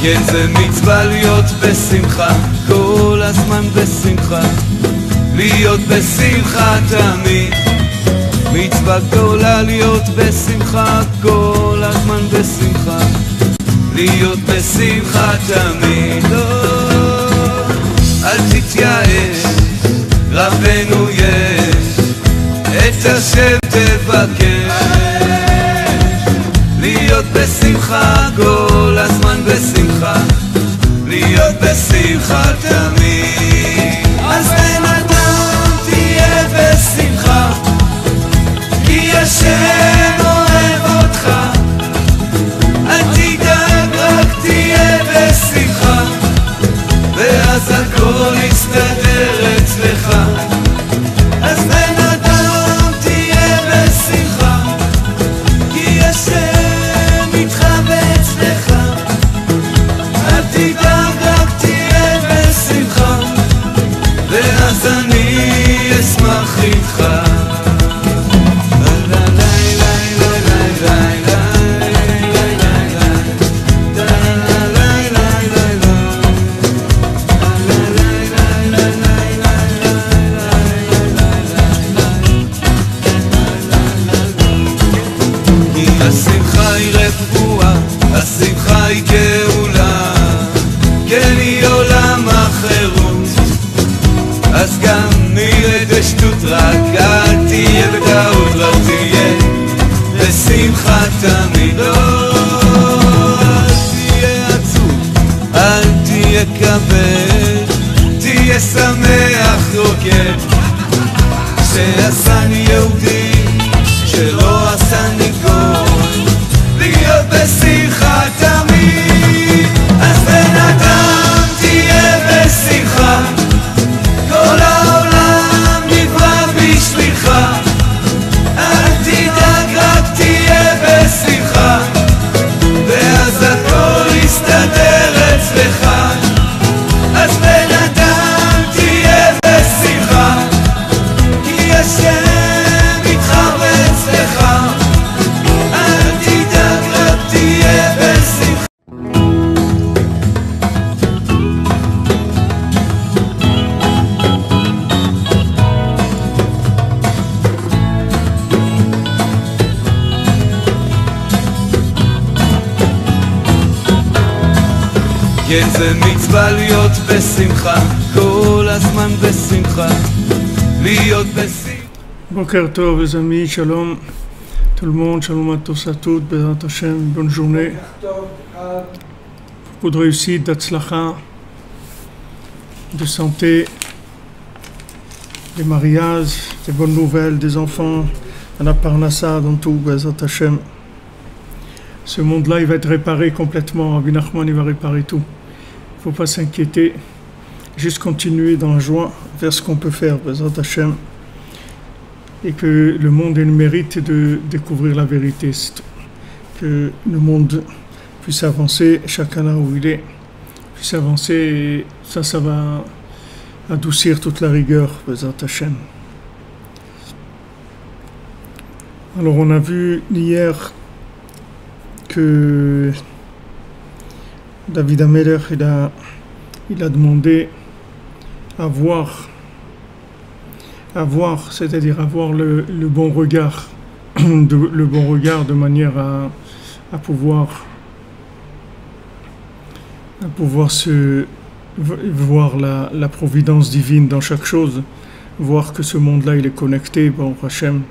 כן, זה מצווה להיות בשמחה, כל הזמן בשמחה, להיות בשמחה תמיד. מצווה גדולה להיות בשמחה, כל הזמן בשמחה, להיות בשמחה תמיד. אל תתייאש, רבנו יש, את השם תבקש. להיות בשמחה, כל הזמן בשמחה, להיות בשמחה תמיד. אז בן אדם תהיה בשמחה, כי השם אוהב אותך. אל תדאג, רק תהיה בשמחה, ואז הכל יסתדר אצלך. אז בן אדם תהיה בשמחה, כי השם איתך ואצלך. אל תדאג, רק תהיה בשמחה, ואז אני אשמח איתך. השמחה היא רפואה, השמחה היא גאולה, כן היא עולם החירות. אז גם נראית בשטות, רק אל תהיה בטעות, רק תהיה בשמחה תמיד. אל תהיה עצוב, אל תהיה כבד, תהיה שמח רוקד, שעשני יהודי, שלא עשני גוי, להיות בשמחה תמיד. אז בן אדם תהיה בשמחה, כל העולם נברא בשבילך. אל תדאג, רק תהיה בשמחה, ואז הכל יסתדר אצלך. אז בן אדם תהיה בשמחה, כי השם איתך ואצלך. אל תדאג, רק תהיה בשמחה. כן, זה מצווה להיות בשמחה, כל הזמן בשמחה, להיות בשמחה. Boker Tov, les amis, shalom, tout le monde, shalom à tous, à toutes, Bezrat Hashem, bonne journée. Beaucoup de réussite, d'Atzlacha, de santé, des mariages, des bonnes nouvelles, des enfants, à la Parnassa, dans tout, Bezrat Hashem. Ce monde-là, il va être réparé complètement, Rabbi Nachman, il va réparer tout. Il ne faut pas s'inquiéter, juste continuer dans la joie, vers ce qu'on peut faire, Bezrat Hashem. Et que le monde ait le mérite de découvrir la vérité, que le monde puisse avancer, chacun là où il est, puisse avancer, et ça va adoucir toute la rigueur, Bezrat Hashem. Alors on a vu hier que David Ameler, il a demandé à voir, c'est-à-dire avoir le bon regard, le bon regard de manière à pouvoir voir la providence divine dans chaque chose, voir que ce monde-là il est connecté, bon Hachem,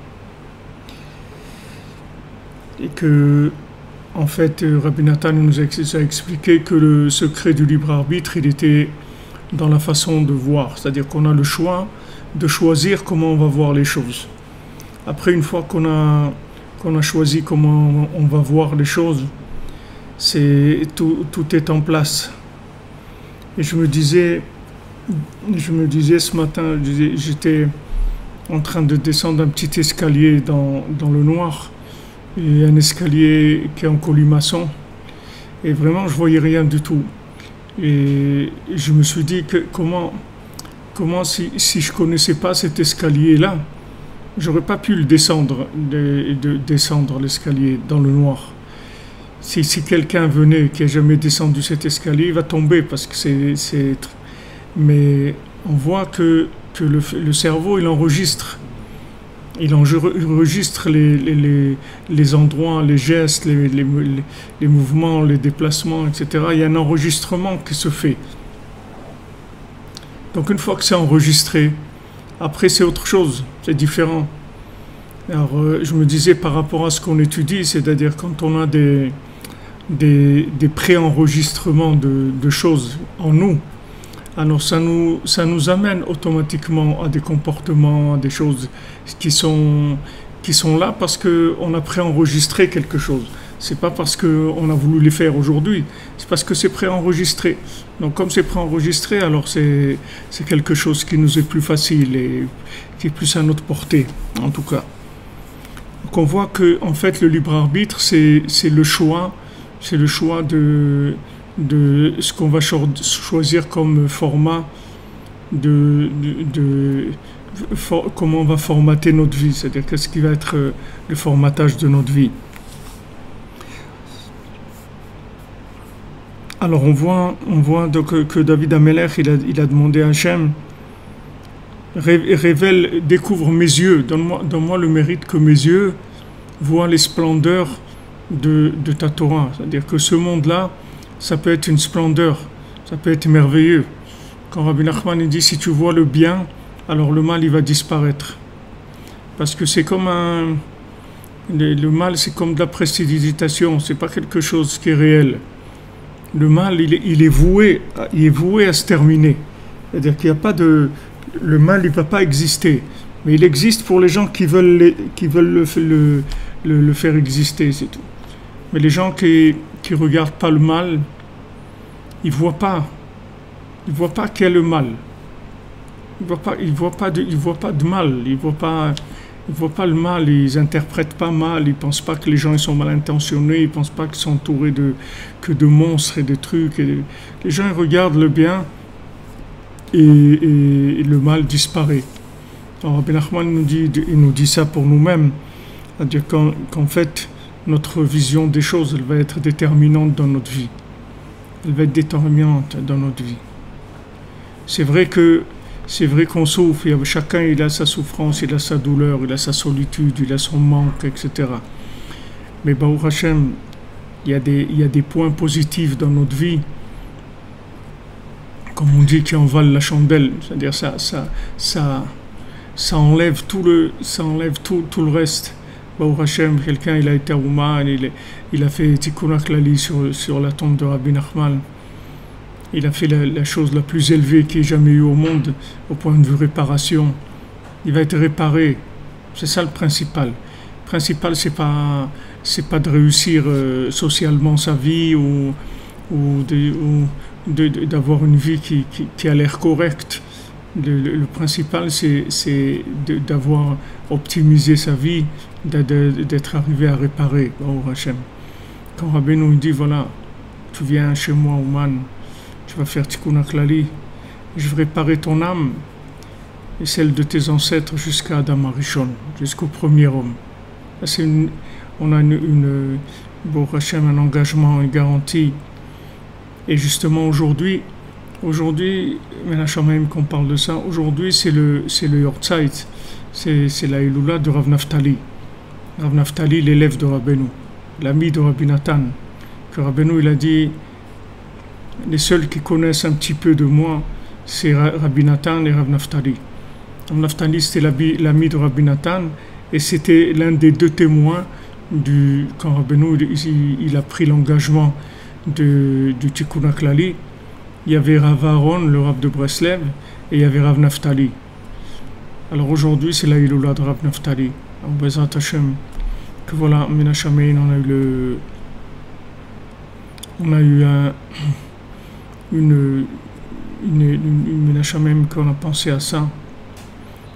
et que en fait Rabbi Nathan nous a expliqué que le secret du libre arbitre il était dans la façon de voir, c'est-à-dire qu'on a le choix de choisir comment on va voir les choses. Après, une fois qu'on a choisi comment on va voir les choses, tout est en place. Et je me disais ce matin, j'étais en train de descendre un petit escalier dans le noir, et un escalier qui est en colimaçon, et vraiment je voyais rien du tout. Et je me suis dit que comment si je connaissais pas cet escalier-là, j'aurais pas pu le descendre, descendre l'escalier dans le noir. si quelqu'un venait qui n'a jamais descendu cet escalier, il va tomber parce que c'est. Mais on voit que le cerveau, il enregistre. Il enregistre les endroits, les gestes, les mouvements, les déplacements, etc. Il y a un enregistrement qui se fait. Donc une fois que c'est enregistré, après c'est autre chose, c'est différent. Alors je me disais par rapport à ce qu'on étudie, c'est-à-dire quand on a des pré-enregistrements de choses en nous, alors ça nous amène automatiquement à des comportements, à des choses qui sont là parce qu'on a préenregistré quelque chose. C'est pas parce qu'on a voulu les faire aujourd'hui, c'est parce que c'est préenregistré. Donc comme c'est préenregistré, alors c'est quelque chose qui nous est plus facile et qui est plus à notre portée, en tout cas. Donc on voit que en fait le libre arbitre, c'est le choix de ce qu'on va choisir comme format comment on va formater notre vie, c'est-à-dire qu'est-ce qui va être le formatage de notre vie. Alors on voit donc que David Amelech il a demandé à Hachem, découvre mes yeux, donne-moi le mérite que mes yeux voient les splendeurs de ta Torah, c'est-à-dire que ce monde-là, ça peut être une splendeur, ça peut être merveilleux. Quand Rabbi Nachman il dit si tu vois le bien, alors le mal il va disparaître. Parce que c'est comme le mal c'est comme de la prestidigitation, c'est pas quelque chose qui est réel. Le mal il est voué à se terminer. C'est-à-dire qu'il n'y a pas de... Le mal il ne va pas exister. Mais il existe pour les gens qui veulent le faire exister, c'est tout. Mais les gens qui regardent pas le mal, ils voient pas quel est le mal. Ils voient pas de mal, ils voient pas le mal, ils interprètent pas mal, ils pensent pas que les gens ils sont mal intentionnés, ils pensent pas qu'ils sont entourés que de monstres et de trucs. Les gens ils regardent le bien et le mal disparaît. Alors Rabbi Nachman nous dit ça pour nous-mêmes, c'est-à-dire qu'en fait notre vision des choses, elle va être déterminante dans notre vie. Elle va être déterminante dans notre vie. C'est vrai qu'on souffre, chacun il a sa souffrance, il a sa douleur, il a sa solitude, il a son manque, etc. Mais Baruch Hashem, il y a des points positifs dans notre vie, comme on dit, qui en valent la chandelle. C'est-à-dire ça enlève tout le reste. Baruch Hashem, quelqu'un il a été à Ouman, il a fait Tikkun HaKlali sur la tombe de Rabbi Nachman. Il a fait la chose la plus élevée qu'il ait jamais eue au monde au point de vue réparation. Il va être réparé. C'est ça le principal. Le principal c'est pas de réussir socialement sa vie ou d'avoir une vie qui a l'air correcte. Le principal c'est d'avoir optimisé sa vie, d'être arrivé à réparer. Oh Hachem. Quand Rabbi nous dit voilà, tu viens chez moi Ouman, tu vas faire Tikkun HaKlali, je vais réparer ton âme et celle de tes ancêtres jusqu'à Adam Arishon, jusqu'au premier homme. Là, on a Baruch Hashem, un engagement, une garantie. Et justement aujourd'hui, Menachem qu'on parle de ça, aujourd'hui c'est le Yortzeit, c'est la Eloula de Rav Naftali. Rav Naftali, l'élève de Rabbeinu, l'ami de Rabbi Nathan, que Rabbeinu il a dit, les seuls qui connaissent un petit peu de moi, c'est Rabbi Nathan et Rav Naftali. Rav Naftali c'était l'ami de Rabbi Nathan et c'était l'un des deux témoins quand Rabbeinu il a pris l'engagement du Tikkun HaKlali. Il y avait Rav Aaron, le Rav de Breslev, et il y avait Rav Naftali. Alors aujourd'hui, c'est la Hiloula de Rav Naftali. Bezrat Hashem, que voilà, Menachem, on a eu une Menachem qu'on a pensé à ça,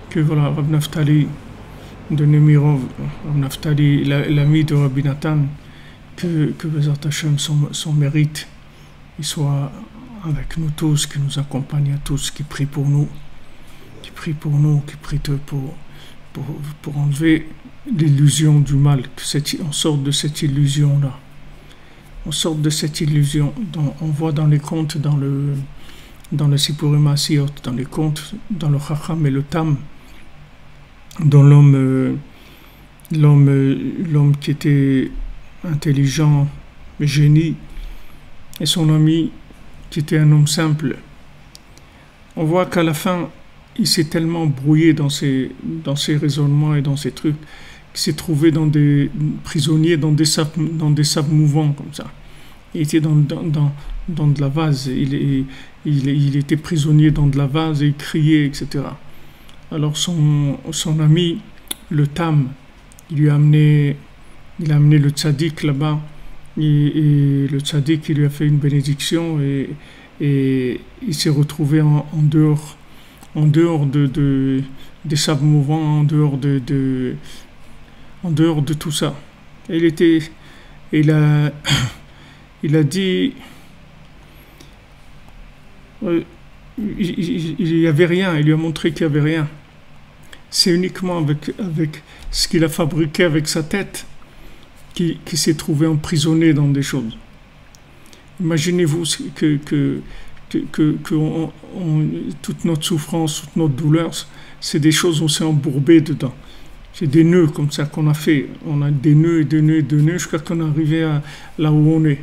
que voilà, Rav Naftali de Nemirov, Rav Naftali, l'ami de Rabbi Nathan, que Bezrat Hashem, son mérite, il soit avec nous tous, qui nous accompagne à tous, qui prie pour nous, qui prie pour enlever l'illusion du mal, on sorte de cette illusion-là. on sort de cette illusion dont on voit dans les contes, dans le Sipurim Asiyot, dans les contes, dans le Chacham et le Tam, dont l'homme qui était intelligent, génie, et son ami qui était un homme simple. On voit qu'à la fin, il s'est tellement brouillé dans ses raisonnements et dans ses trucs qu'il s'est trouvé prisonnier dans des sables mouvants comme ça. Il était dans de la vase, il était prisonnier dans de la vase et il criait, etc. Alors son ami, le Tam, il a amené le tzaddik là-bas, et le tzaddik il lui a fait une bénédiction et il s'est retrouvé en dehors des sables mouvants, en dehors de tout ça. Et il a dit, il n'y avait rien, il lui a montré qu'il n'y avait rien. C'est uniquement avec ce qu'il a fabriqué avec sa tête qu'il s'est trouvé emprisonné dans des choses. Imaginez-vous que toute notre souffrance, toute notre douleur, c'est des choses où on s'est embourbé dedans. C'est des nœuds comme ça qu'on a fait. On a des nœuds et des nœuds et des nœuds jusqu'à qu'on est arrivé là où on est.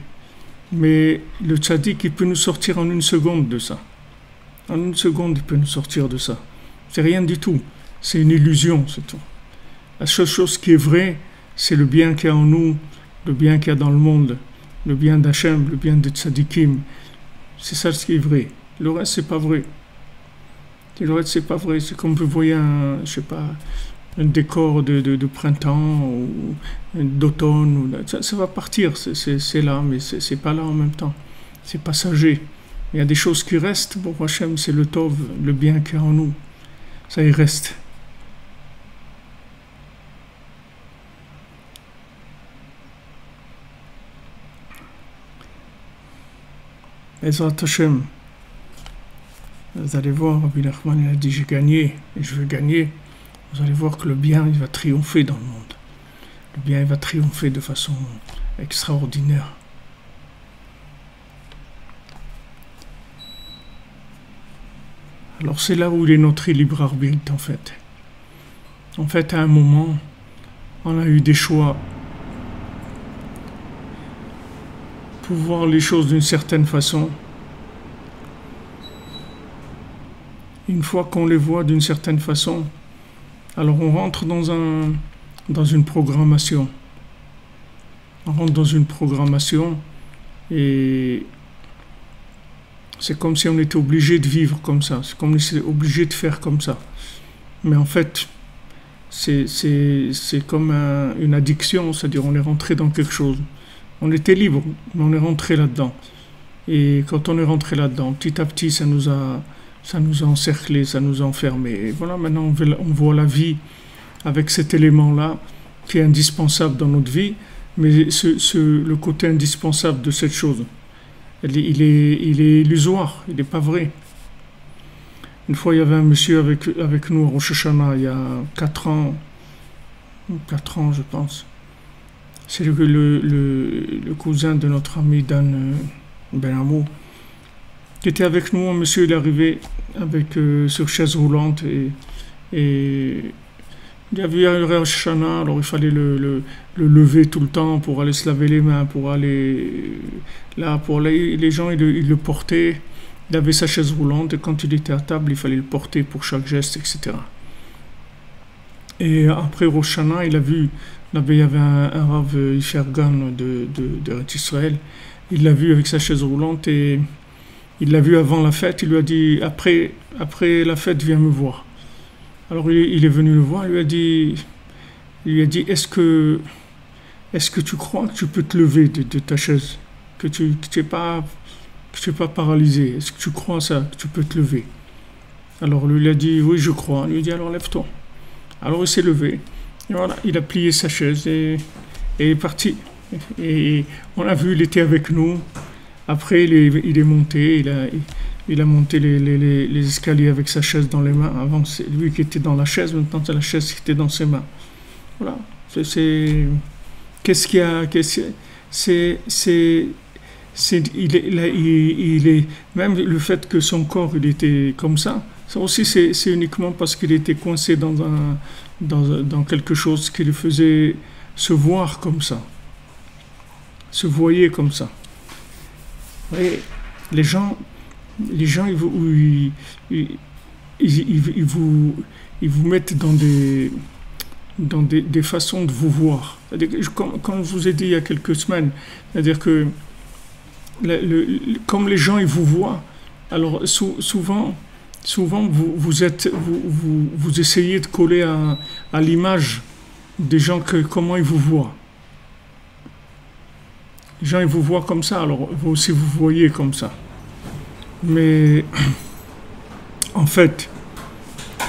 Mais le tzaddik, il peut nous sortir en une seconde de ça. En une seconde, il peut nous sortir de ça. C'est rien du tout. C'est une illusion, c'est tout. La seule chose qui est vraie, c'est le bien qu'il y a en nous, le bien qu'il y a dans le monde, le bien d'Hachem, le bien de tzaddikim. C'est ça ce qui est vrai. Le reste, c'est pas vrai. Le reste, c'est pas vrai. C'est comme vous voyez un décor de printemps ou d'automne. Ça va partir, c'est là, mais c'est pas là en même temps. C'est passager. Il y a des choses qui restent. Bon, Hachem, c'est le Tov, le bien qu'il y a en nous. Ça y reste. Ezrat Hashem, vous allez voir, Rabbi Nachman il a dit j'ai gagné et je veux gagner. Vous allez voir que le bien il va triompher dans le monde. Le bien il va triompher de façon extraordinaire. Alors c'est là où il est notre libre arbitre en fait. En fait, à un moment, on a eu des choix pour voir les choses d'une certaine façon. Une fois qu'on les voit d'une certaine façon, alors on rentre dans une programmation. On rentre dans une programmation et c'est comme si on était obligé de vivre comme ça. C'est comme si on était obligé de faire comme ça. Mais en fait, c'est comme une addiction, c'est-à-dire on est rentré dans quelque chose. On était libre, mais on est rentré là-dedans. Et quand on est rentré là-dedans, petit à petit, ça nous a encerclés, ça nous a enfermés. Et voilà, maintenant, on voit la vie avec cet élément-là qui est indispensable dans notre vie, mais le côté indispensable de cette chose, il est illusoire, il n'est pas vrai. Une fois, il y avait un monsieur avec nous à Rosh Hashanah, il y a 4 ans, je pense. C'est le cousin de notre ami Dan Benamou qui était avec nous. Un monsieur, il est arrivé sur chaise roulante et il y avait un Rosh Hashanah, alors il fallait le lever tout le temps pour aller se laver les mains, pour aller là, les gens ils le portaient. Il avait sa chaise roulante et quand il était à table, il fallait le porter pour chaque geste, etc. Et après Rosh Hashanah, il y avait un Rav Ishergan de Israël. Il l'a vu avec sa chaise roulante et il l'a vu avant la fête. Il lui a dit après la fête, viens me voir. Alors il est venu le voir. Il lui a dit est-ce que tu crois que tu peux te lever de ta chaise, que tu n'es pas paralysé? Est-ce que tu crois ça, que tu peux te lever? Alors lui il a dit oui, je crois. Il lui a dit alors lève-toi. Alors il s'est levé. Et voilà, il a plié sa chaise et est parti. Et on a vu, il était avec nous. Après, il est monté, il a monté les escaliers avec sa chaise dans les mains. Avant, c'est lui qui était dans la chaise, maintenant c'est la chaise qui était dans ses mains. Voilà. Qu'est-ce qu'il y a il est, même le fait que son corps il était comme ça aussi c'est uniquement parce qu'il était coincé dans quelque chose qui le faisait se voir comme ça, se voyer comme ça. Et les gens ils vous mettent dans des façons de vous voir. C'est-à-dire que, comme je vous ai dit il y a quelques semaines, c'est-à-dire que comme les gens ils vous voient, alors souvent vous essayez de coller à l'image des gens comment ils vous voient. Les gens ils vous voient comme ça, alors vous aussi vous voyez comme ça. Mais en fait,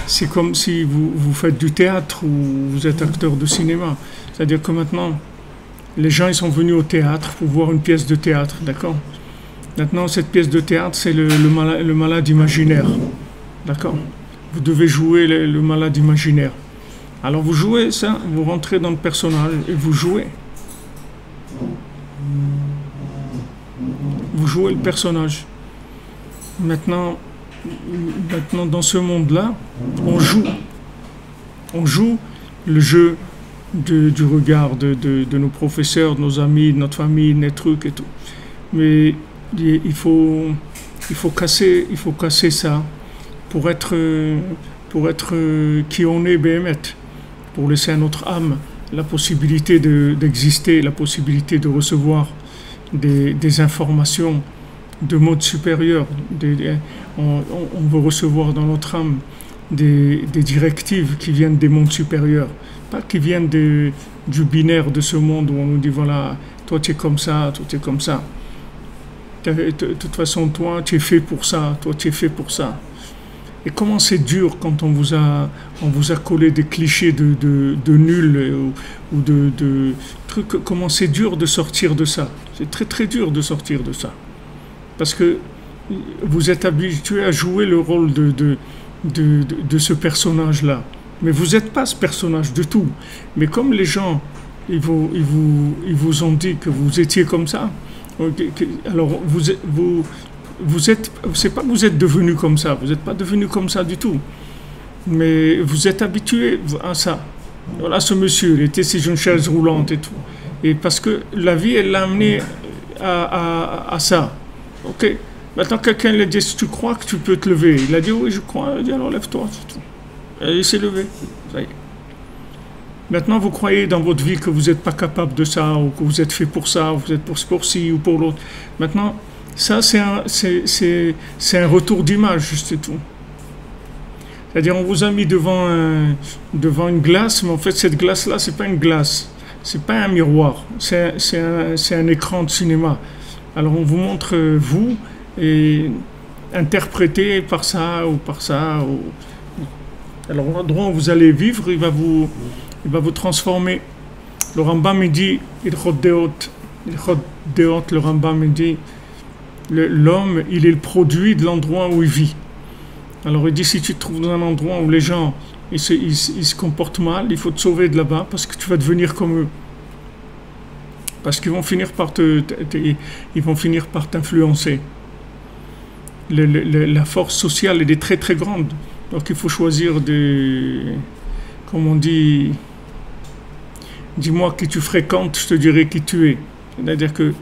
c'est comme si vous faites du théâtre ou vous êtes acteur de cinéma. C'est-à-dire que maintenant, les gens ils sont venus au théâtre pour voir une pièce de théâtre, d'accord? Maintenant, cette pièce de théâtre, c'est le malade imaginaire, d'accord? Vous devez jouer le malade imaginaire. Alors vous jouez ça, vous rentrez dans le personnage et vous jouez. Vous jouez le personnage. Maintenant, dans ce monde-là, on joue le jeu du regard de nos professeurs, de nos amis, de notre famille, de nos trucs et tout. Mais il faut casser ça pour être qui on est, Béhémet, pour laisser à notre âme la possibilité d'exister, la possibilité de recevoir des informations de mode supérieur. On veut recevoir dans notre âme des directives qui viennent des mondes supérieurs, pas qui viennent du binaire de ce monde où on nous dit voilà, toi tu es comme ça, toi tu es comme ça. De toute façon, toi tu es fait pour ça, toi tu es fait pour ça. Et comment c'est dur quand on vous a collé des clichés de nul ou de trucs, comment c'est dur de sortir de ça. C'est très très dur de sortir de ça. Parce que vous êtes habitué à jouer le rôle de ce personnage-là. Mais vous n'êtes pas ce personnage du tout. Mais comme les gens, ils vous ont dit que vous étiez comme ça, alors c'est pas que vous êtes devenu comme ça, vous n'êtes pas devenu comme ça du tout. Mais vous êtes habitué à ça. Voilà, ce monsieur, il était sur une chaise roulante et tout. Et parce que la vie, elle l'a amené à ça. Ok, maintenant quelqu'un lui a dit, si tu crois que tu peux te lever, il a dit oui je crois, il a dit alors lève-toi, c'est tout. Et il s'est levé, ça y est. Maintenant vous croyez dans votre vie que vous n'êtes pas capable de ça, ou que vous êtes fait pour ça, ou vous êtes pour ci ou pour l'autre. Maintenant, ça c'est un retour d'image, c'est tout. C'est-à-dire on vous a mis devant une glace, mais en fait cette glace-là, c'est pas une glace, c'est pas un miroir, c'est un écran de cinéma. Alors on vous montre vous et interprété par ça ou par ça. Alors l'endroit où vous allez vivre, il va vous transformer. Le Rambam me dit, le Rambam me dit, l'homme il est le produit de l'endroit où il vit. Alors il dit si tu te trouves dans un endroit où les gens ils se comportent mal, il faut te sauver de là-bas parce que tu vas devenir comme eux. Parce qu'ils vont finir par t'influencer. La force sociale elle est très très grande. Donc il faut choisir comme on dit, dis-moi qui tu fréquentes, je te dirai qui tu es. C'est-à-dire que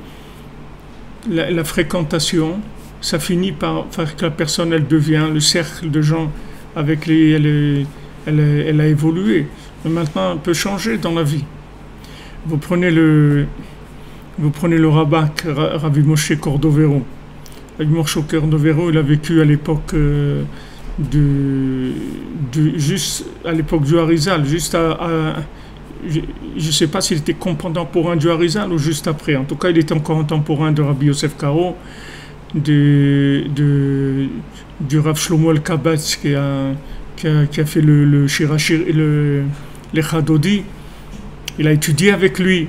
la fréquentation, ça finit par faire que la personne elle devient le cercle de gens avec lesquels elle a évolué. Mais maintenant elle peut changer dans la vie. Vous prenez le rabbin Rabbi Moshe Cordovero. Rabbi Moshe Cordovero, il a vécu à l'époque juste à l'époque du Harizal, juste je ne sais pas s'il était contemporain du Harizal ou juste après. En tout cas, il était encore contemporain de Rabbi Yosef Karo, du Rav Shlomo El-Kabatz qui a fait le Shirachir et les Chadodi. Il a étudié avec lui.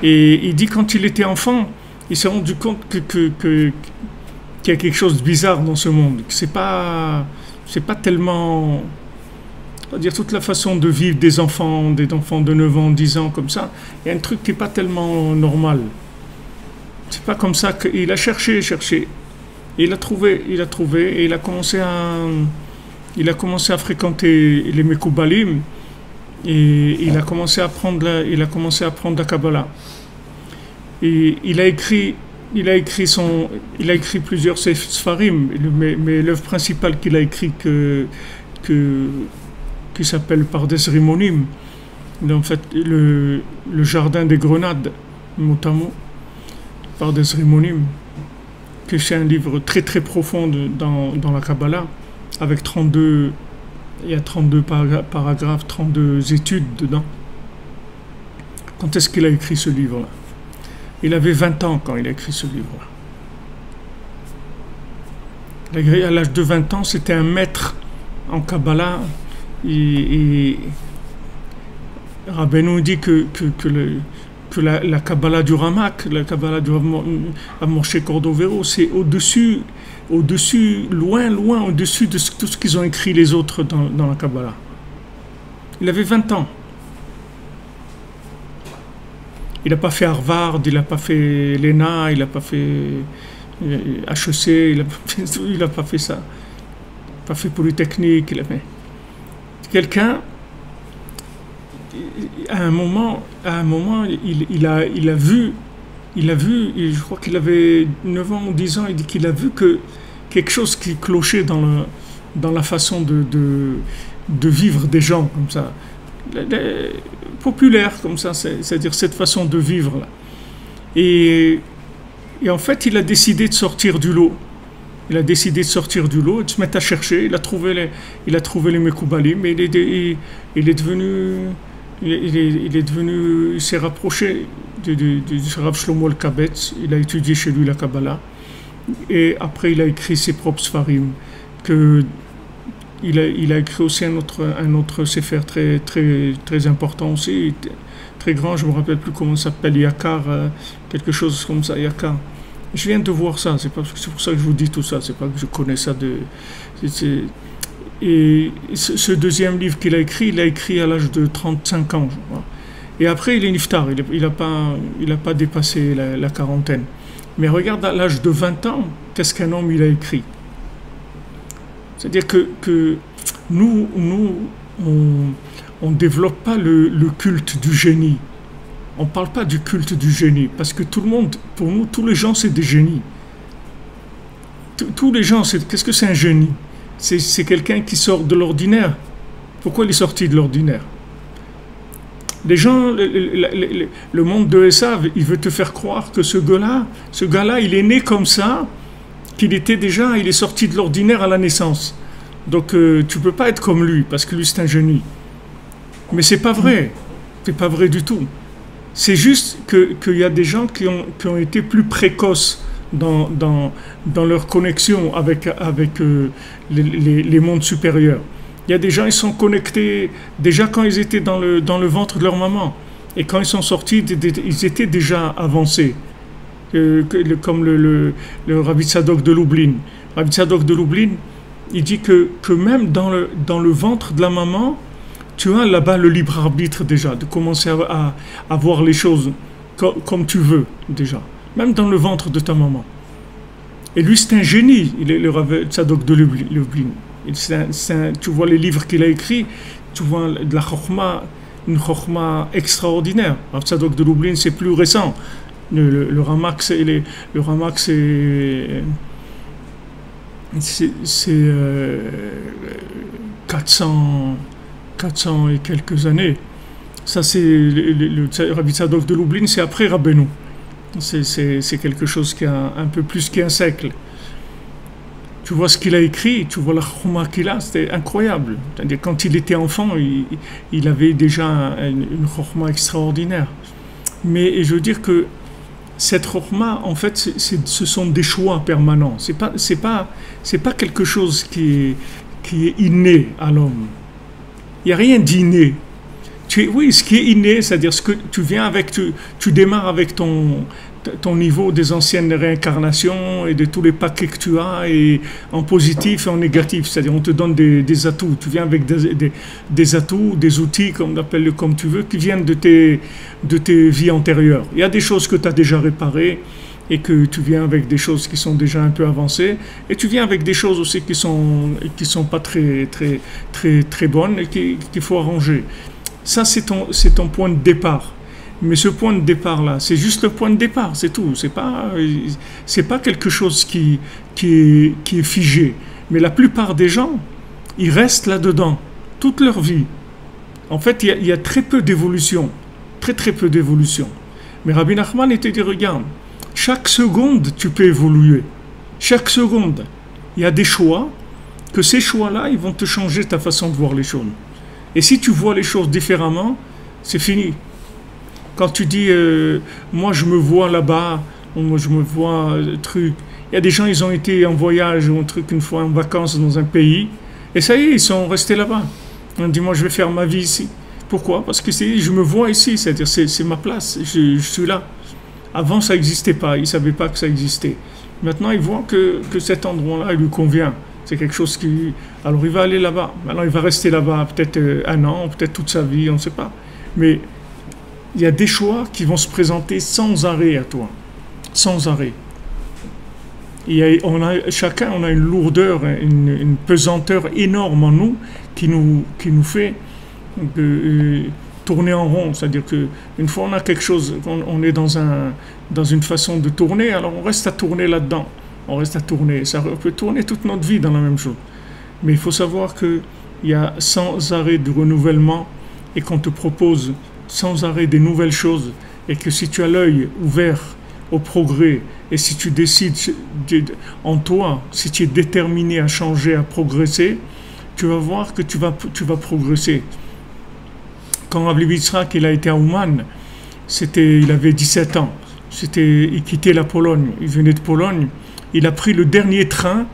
Et il dit quand il était enfant, il s'est rendu compte qu'il y a quelque chose de bizarre dans ce monde. C'est pas tellement c'est-à-dire toute la façon de vivre des enfants de 9 ans, 10 ans, comme ça, il y a un truc qui n'est pas tellement normal. C'est pas comme ça qu'il a cherché, il a trouvé, et il a commencé à fréquenter les Mekoubalim, et il a commencé à apprendre la Kabbalah. Et il a écrit plusieurs Sfarim, mais l'œuvre principale qu'il a écrit qui s'appelle Pardes Rimonim, en fait le jardin des grenades, Motamo, Pardes Rimonim, que c'est un livre très très profond dans la Kabbalah, avec 32 paragraphes, 32 études dedans. Quand est-ce qu'il a écrit ce livre-là? Il avait 20 ans quand il a écrit ce livre-là. À l'âge de 20 ans, c'était un maître en Kabbalah. Et Rabbeinu dit que la Kabbalah du Ramak, la Kabbalah du Moshe Cordovero, c'est au-dessus, loin au-dessus de tout ce qu'ils ont écrit les autres dans la Kabbalah. Il avait 20 ans. Il n'a pas fait Harvard, il n'a pas fait l'ENA, il n'a pas fait HEC, il n'a pas fait ça. Il n'a pas fait Polytechnique, il a fait... Quelqu'un, à un moment, il a vu, je crois qu'il avait 9 ans ou 10 ans, il dit qu'il a vu que quelque chose qui clochait dans la façon de vivre des gens comme ça, populaire comme ça, c'est-à-dire cette façon de vivre là. Et en fait, il a décidé de sortir du lot. Il a décidé de sortir du lot et de se mettre à chercher. Il a trouvé les Mekoubalim, mais il s'est rapproché du Rav Shlomo Alkabetz. Il a étudié chez lui la Kabbalah. Et après, il a écrit ses propres Sfarim. Il a écrit aussi un autre Sefer très, très, très important aussi, très grand, je ne me rappelle plus comment ça s'appelle, Yakar, quelque chose comme ça, Yakar. Je viens de voir ça, c'est pour ça que je vous dis tout ça, c'est pas que je connais ça Et ce deuxième livre qu'il a écrit à l'âge de 35 ans, je crois. Et après, il est niftar, il n'a pas dépassé la quarantaine. Mais regarde, à l'âge de 20 ans, qu'est-ce qu'un homme il a écrit? C'est-à-dire que nous on développe pas le culte du génie. On ne parle pas du culte du génie, parce que tout le monde, pour nous, tous les gens, c'est des génies. Tous les gens, qu'est-ce que c'est un génie? C'est quelqu'un qui sort de l'ordinaire. Pourquoi il est sorti de l'ordinaire? Les gens, le monde de Esav, il veut te faire croire que ce gars-là, il est né comme ça, qu'il il est sorti de l'ordinaire à la naissance. Donc tu ne peux pas être comme lui, parce que lui, c'est un génie. Mais c'est pas vrai. C'est pas vrai du tout. C'est juste qu'il y a des gens qui ont été plus précoces dans leur connexion avec les mondes supérieurs. Il y a des gens, ils sont connectés déjà quand ils étaient dans le ventre de leur maman. Et quand ils sont sortis, ils étaient déjà avancés. Comme le Rabbi Tzadok de Lublin. Rabbi Tzadok de Lublin, il dit que même dans le ventre de la maman, tu as là-bas le libre arbitre déjà, de commencer à voir les choses comme tu veux déjà, même dans le ventre de ta maman. Et lui, c'est un génie, il est le Rabbi Tzadok de Lublin. Tu vois les livres qu'il a écrits, tu vois de la chokhma, une chokhma extraordinaire. Rabbi Tzadok de Lublin, c'est plus récent. Le Ramak, c'est 400 et quelques années. Ça, c'est le Rabbi Tzadok de Lublin, c'est après Rabbeinu. C'est quelque chose qui a un peu plus qu'un siècle. Tu vois ce qu'il a écrit, tu vois la chokhma qu'il a, c'était incroyable. C'est-à-dire, quand il était enfant, il avait déjà une chokhma extraordinaire. Mais je veux dire que cette chokhma, en fait, ce sont des choix permanents. C'est pas quelque chose qui est inné à l'homme. Il n'y a rien d'inné. Oui, ce qui est inné, c'est-à-dire ce que tu viens avec, tu démarres avec ton niveau des anciennes réincarnations et de tous les paquets que tu as, et en positif et en négatif. C'est-à-dire, on te donne des atouts. Tu viens avec des atouts, des outils, appelle-le comme tu veux, qui viennent de tes vies antérieures. Il y a des choses que tu as déjà réparées et que tu viens avec des choses qui sont déjà un peu avancées, et tu viens avec des choses aussi qui sont pas très bonnes et qu'il faut arranger. Ça, c'est ton point de départ. Mais ce point de départ-là, c'est juste le point de départ, c'est tout. C'est pas quelque chose qui est figé. Mais la plupart des gens, ils restent là-dedans, toute leur vie. En fait, il y a très peu d'évolution. Très peu d'évolution. Mais Rabbi Nachman, il te dit, regarde, chaque seconde, tu peux évoluer. Chaque seconde. Il y a des choix, que ces choix-là, ils vont te changer ta façon de voir les choses. Et si tu vois les choses différemment, c'est fini. Quand tu dis, moi je me vois là-bas, ou moi je me vois truc. Il y a des gens, ils ont été en voyage ou un truc une fois en vacances dans un pays, et ça y est, ils sont restés là-bas. On dit, moi je vais faire ma vie ici. Pourquoi? Parce que je me vois ici, c'est-à-dire c'est ma place, je suis là. Avant ça n'existait pas, ils ne savaient pas que ça existait. Maintenant ils voient que cet endroit-là, il lui convient. C'est quelque chose qui... Alors il va aller là-bas. Maintenant il va rester là-bas peut-être un an, peut-être toute sa vie, on ne sait pas. Mais il y a des choix qui vont se présenter sans arrêt à toi. Sans arrêt. Chacun, on a une lourdeur, une pesanteur énorme en nous qui nous fait tourner en rond. C'est-à-dire qu'une fois on a quelque chose, on est dans une façon de tourner, alors on reste à tourner là-dedans. On reste à tourner. Ça peut tourner toute notre vie dans la même chose. Mais il faut savoir qu'il y a sans arrêt de renouvellement et qu'on te propose sans arrêt des nouvelles choses, et que si tu as l'œil ouvert au progrès, et si tu décides en toi, si tu es déterminé à changer, à progresser, tu vas voir que tu vas progresser. Quand Rabbi Yitzhak, il a été à Ouman, il avait 17 ans, il quittait la Pologne, il venait de Pologne, il a pris le dernier train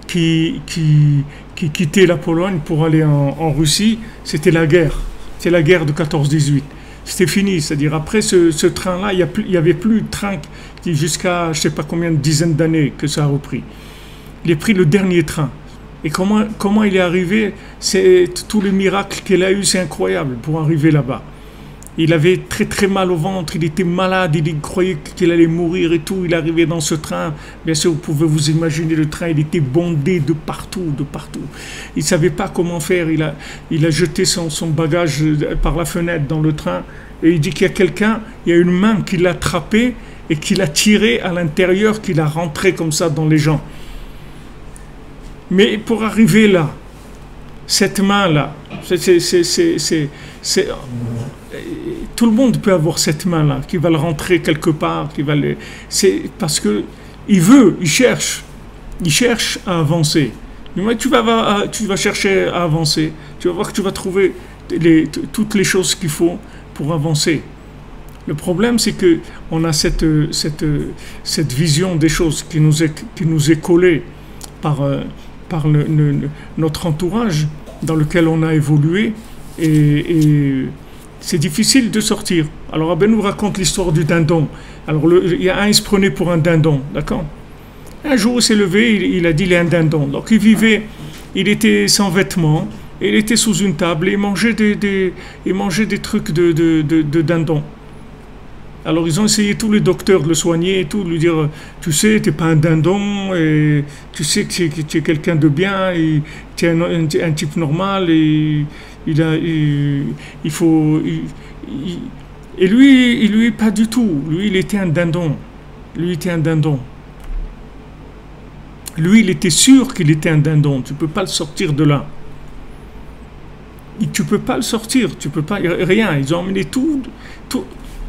qui quittait la Pologne pour aller en Russie. C'était la guerre de 14-18. C'était fini, c'est-à-dire après ce train-là, il n'y avait plus de train jusqu'à je ne sais pas combien de dizaines d'années que ça a repris. Il a pris le dernier train. Et comment il est arrivé, tous les miracles qu'il a eu, c'est incroyable pour arriver là-bas. Il avait très mal au ventre, il était malade, il croyait qu'il allait mourir et tout. Il arrivait dans ce train, bien sûr, vous pouvez vous imaginer le train, il était bondé de partout. Il ne savait pas comment faire, il a jeté son bagage par la fenêtre dans le train, et il dit qu'il y a quelqu'un, il y a une main qui l'a attrapé et qui l'a tiré à l'intérieur, qui l'a rentré comme ça dans les gens. Mais pour arriver là, cette main-là, tout le monde peut avoir cette main-là, qui va le rentrer quelque part, c'est parce que il cherche à avancer. Mais tu vas chercher à avancer, tu vas voir que tu vas trouver toutes les choses qu'il faut pour avancer. Le problème, c'est que on a cette vision des choses qui nous est collée par notre entourage dans lequel on a évolué, et c'est difficile de sortir. Alors Rabbi nous raconte l'histoire du dindon. Alors il y a il se prenait pour un dindon, d'accord? Un jour il s'est levé, il a dit il est un dindon. Donc il était sans vêtements, il était sous une table et il mangeait des trucs de dindon. Alors ils ont essayé, tous les docteurs, de le soigner et tout, de lui dire, tu sais, tu n'es pas un dindon, et tu sais que tu es quelqu'un de bien, et tu es un type normal, et et lui, pas du tout. Lui, il était un dindon. Lui, il était sûr qu'il était un dindon. Tu ne peux pas le sortir de là. Tu ne peux pas le sortir. Tu peux pas, rien. Ils ont emmené tout.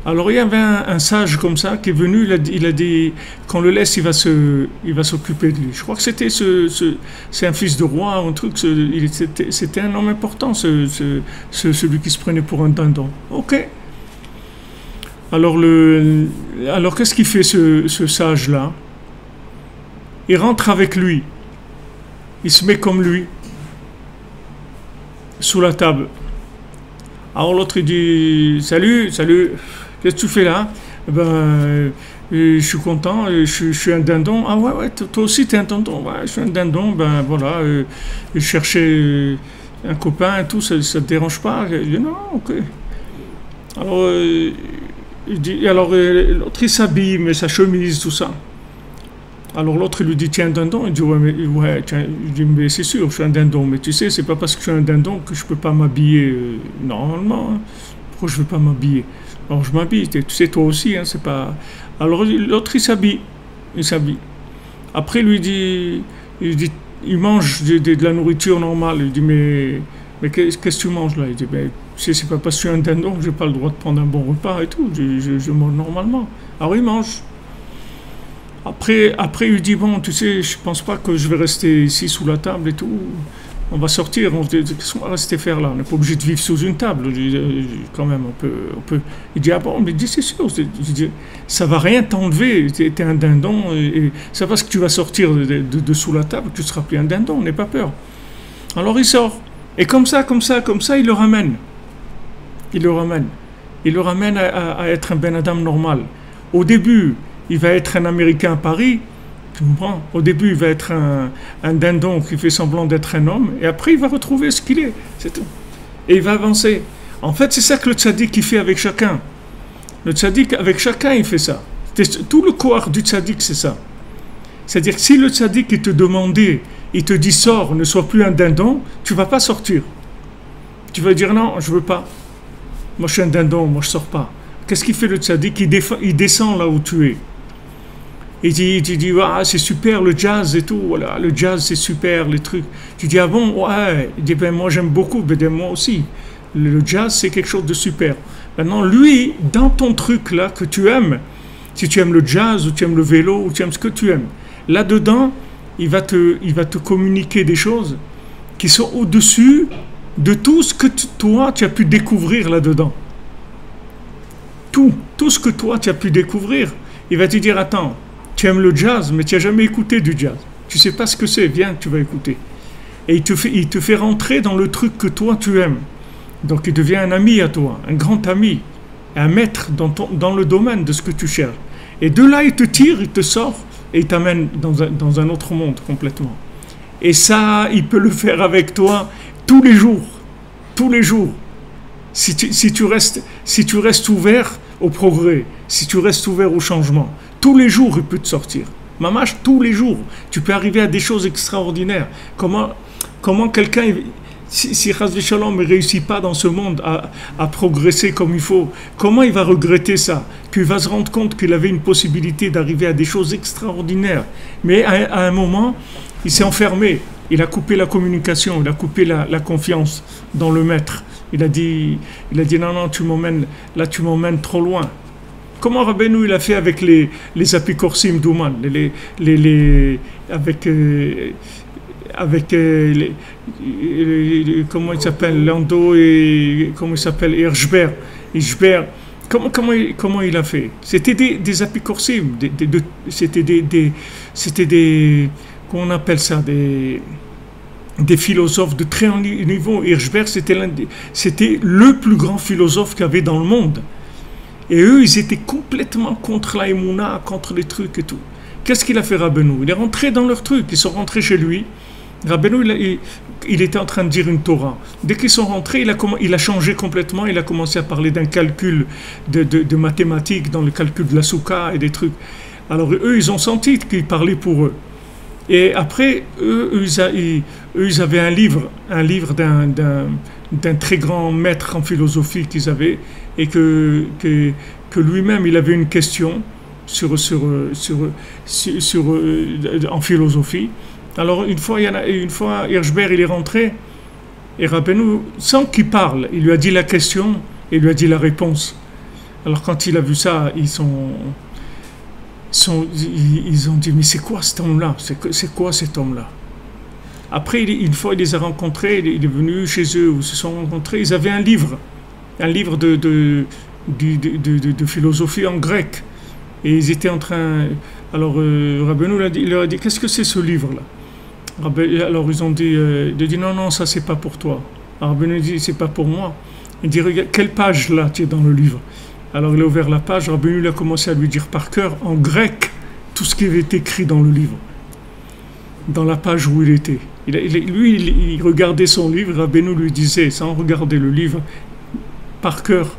Alors il y avait un sage comme ça qui est venu, il a dit qu'on le laisse, il va s'occuper de lui. Je crois que c'est un fils de roi ou un truc, c'était un homme important, celui qui se prenait pour un dindon. Ok. Alors qu'est-ce qu'il fait ce sage-là? Il rentre avec lui, il se met comme lui, sous la table. Alors l'autre il dit, salut, qu'est-ce que tu fais là? Et je suis content, je suis un dindon. Ah ouais, toi aussi t'es un dindon. Ouais, je suis un dindon, ben voilà. Je cherchais un copain et tout, ça te dérange pas? Je dis non, ok. Alors, l'autre il s'habille, met sa chemise, tout ça. Alors l'autre il lui dit tiens un dindon, il dit ouais tiens, je dis mais c'est sûr je suis un dindon, mais tu sais c'est pas parce que je suis un dindon que je peux pas m'habiller normalement, hein. Pourquoi je veux pas m'habiller? Alors je m'habille, tu sais toi aussi, hein, c'est pas. Alors l'autre il s'habille. Après il mange de la nourriture normale, il dit mais qu'est-ce que tu manges là? Il dit ben tu sais c'est pas parce que je suis un dindon que j'ai pas le droit de prendre un bon repas et tout, je mange normalement. Alors il mange. Après, il dit, bon, tu sais, je pense pas que je vais rester ici sous la table et tout. On va sortir, qu'est-ce qu'on va rester faire là? On n'est pas obligé de vivre sous une table. Je dis, quand même, on peut. Il dit, ah bon, mais il dit, c'est sûr. Je dis, ça va rien t'enlever. T'es un dindon. Et c'est parce que tu vas sortir de sous la table que tu seras plus un dindon, n'aie pas peur. Alors il sort. Et comme ça, il le ramène. Il le ramène à être un Ben Adam normal. Au début, il va être un Américain à Paris, tu comprends? Au début, il va être un dindon qui fait semblant d'être un homme, et après, il va retrouver ce qu'il est, c'est tout. Et il va avancer. En fait, c'est ça que le tzaddik fait avec chacun. Le tzaddik, avec chacun, il fait ça. Tout le kohar du tzaddik, c'est ça. C'est-à-dire que si le tzaddik, il te demandait, il te dit sors, ne sois plus un dindon, tu ne vas pas sortir. Tu vas dire non, je ne veux pas. Moi, je suis un dindon, moi, je ne sors pas. Qu'est-ce qu'il fait le tzaddik? Il descend là où tu es. Il dit ah, c'est super le jazz et tout, voilà, le jazz c'est super, les trucs. Tu dis ah bon, ouais. Il dit ben moi j'aime beaucoup, ben moi aussi. Le jazz c'est quelque chose de super. Maintenant lui, dans ton truc là que tu aimes, si tu aimes le jazz ou tu aimes le vélo ou tu aimes ce que tu aimes, là-dedans, il va te communiquer des choses qui sont au-dessus de tout ce que toi tu as pu découvrir là-dedans. Tout ce que toi tu as pu découvrir, il va te dire attends, tu aimes le jazz, mais tu n'as jamais écouté du jazz. Tu ne sais pas ce que c'est, viens, tu vas écouter. Et il te fait rentrer dans le truc que toi tu aimes. Donc il devient un ami à toi, un grand ami, un maître dans le domaine de ce que tu cherches. Et de là, il te tire, il te sort et il t'amène dans un autre monde complètement. Et ça, il peut le faire avec toi tous les jours. Tous les jours. Si tu restes ouvert au progrès, si tu restes ouvert au changement, tous les jours il peut te sortir. Mamash, tous les jours, tu peux arriver à des choses extraordinaires. Comment quelqu'un, si Chas v'Shalom ne réussit pas dans ce monde à progresser comme il faut, comment il va regretter ça? Qu'il va se rendre compte qu'il avait une possibilité d'arriver à des choses extraordinaires. Mais à un moment, il s'est enfermé. Il a coupé la communication, il a coupé la confiance dans le maître. Il a dit non, tu m'emmènes trop loin. Comment Rabbeinu il a fait avec les apikorsim d'Ouman, comment il s'appelle, Lando et comment il s'appelle, Hirschberg. Comment il a fait? C'était des apikorsim, c'était des comment on appelle ça, des philosophes de très haut niveau. Hirschberg, c'était le plus grand philosophe qu'il y avait dans le monde. Et eux, ils étaient complètement contre la Emouna, contre les trucs et tout. Qu'est-ce qu'il a fait Rabbeinu? Il est rentré dans leur truc, ils sont rentrés chez lui. Rabbeinu, il était en train de dire une Torah. Dès qu'ils sont rentrés, il a changé complètement, il a commencé à parler d'un calcul de mathématiques, dans le calcul de la soukha et des trucs. Alors eux, ils ont senti qu'il parlait pour eux. Et après, ils avaient un livre d'un très grand maître en philosophie qu'ils avaient, et que lui-même, il avait une question en philosophie. Alors, une fois, Hirschberg, il est rentré, et Rabbeinu, sans qu'il parle, il lui a dit la question, et il lui a dit la réponse. Alors, quand il a vu ça, ils ont dit, mais c'est quoi cet homme-là? C'est quoi cet homme-là? Après, une fois, il les a rencontrés, il est venu chez eux, où ils se sont rencontrés, ils avaient un livre de philosophie en grec. Et ils étaient en train... Alors, Rabbeinu il leur a dit, qu'est-ce que c'est ce livre-là? Alors, ils ont dit, non, ça, c'est pas pour toi. Alors, Rabbeinu dit, c'est pas pour moi. Il dit, regarde, quelle page, là, tu es dans le livre? Alors il a ouvert la page, Rabbeinu il a commencé à lui dire par cœur, en grec, tout ce qui avait été écrit dans le livre. Dans la page où il était. Il regardait son livre, Rabbeinu lui disait, sans regarder le livre, par cœur,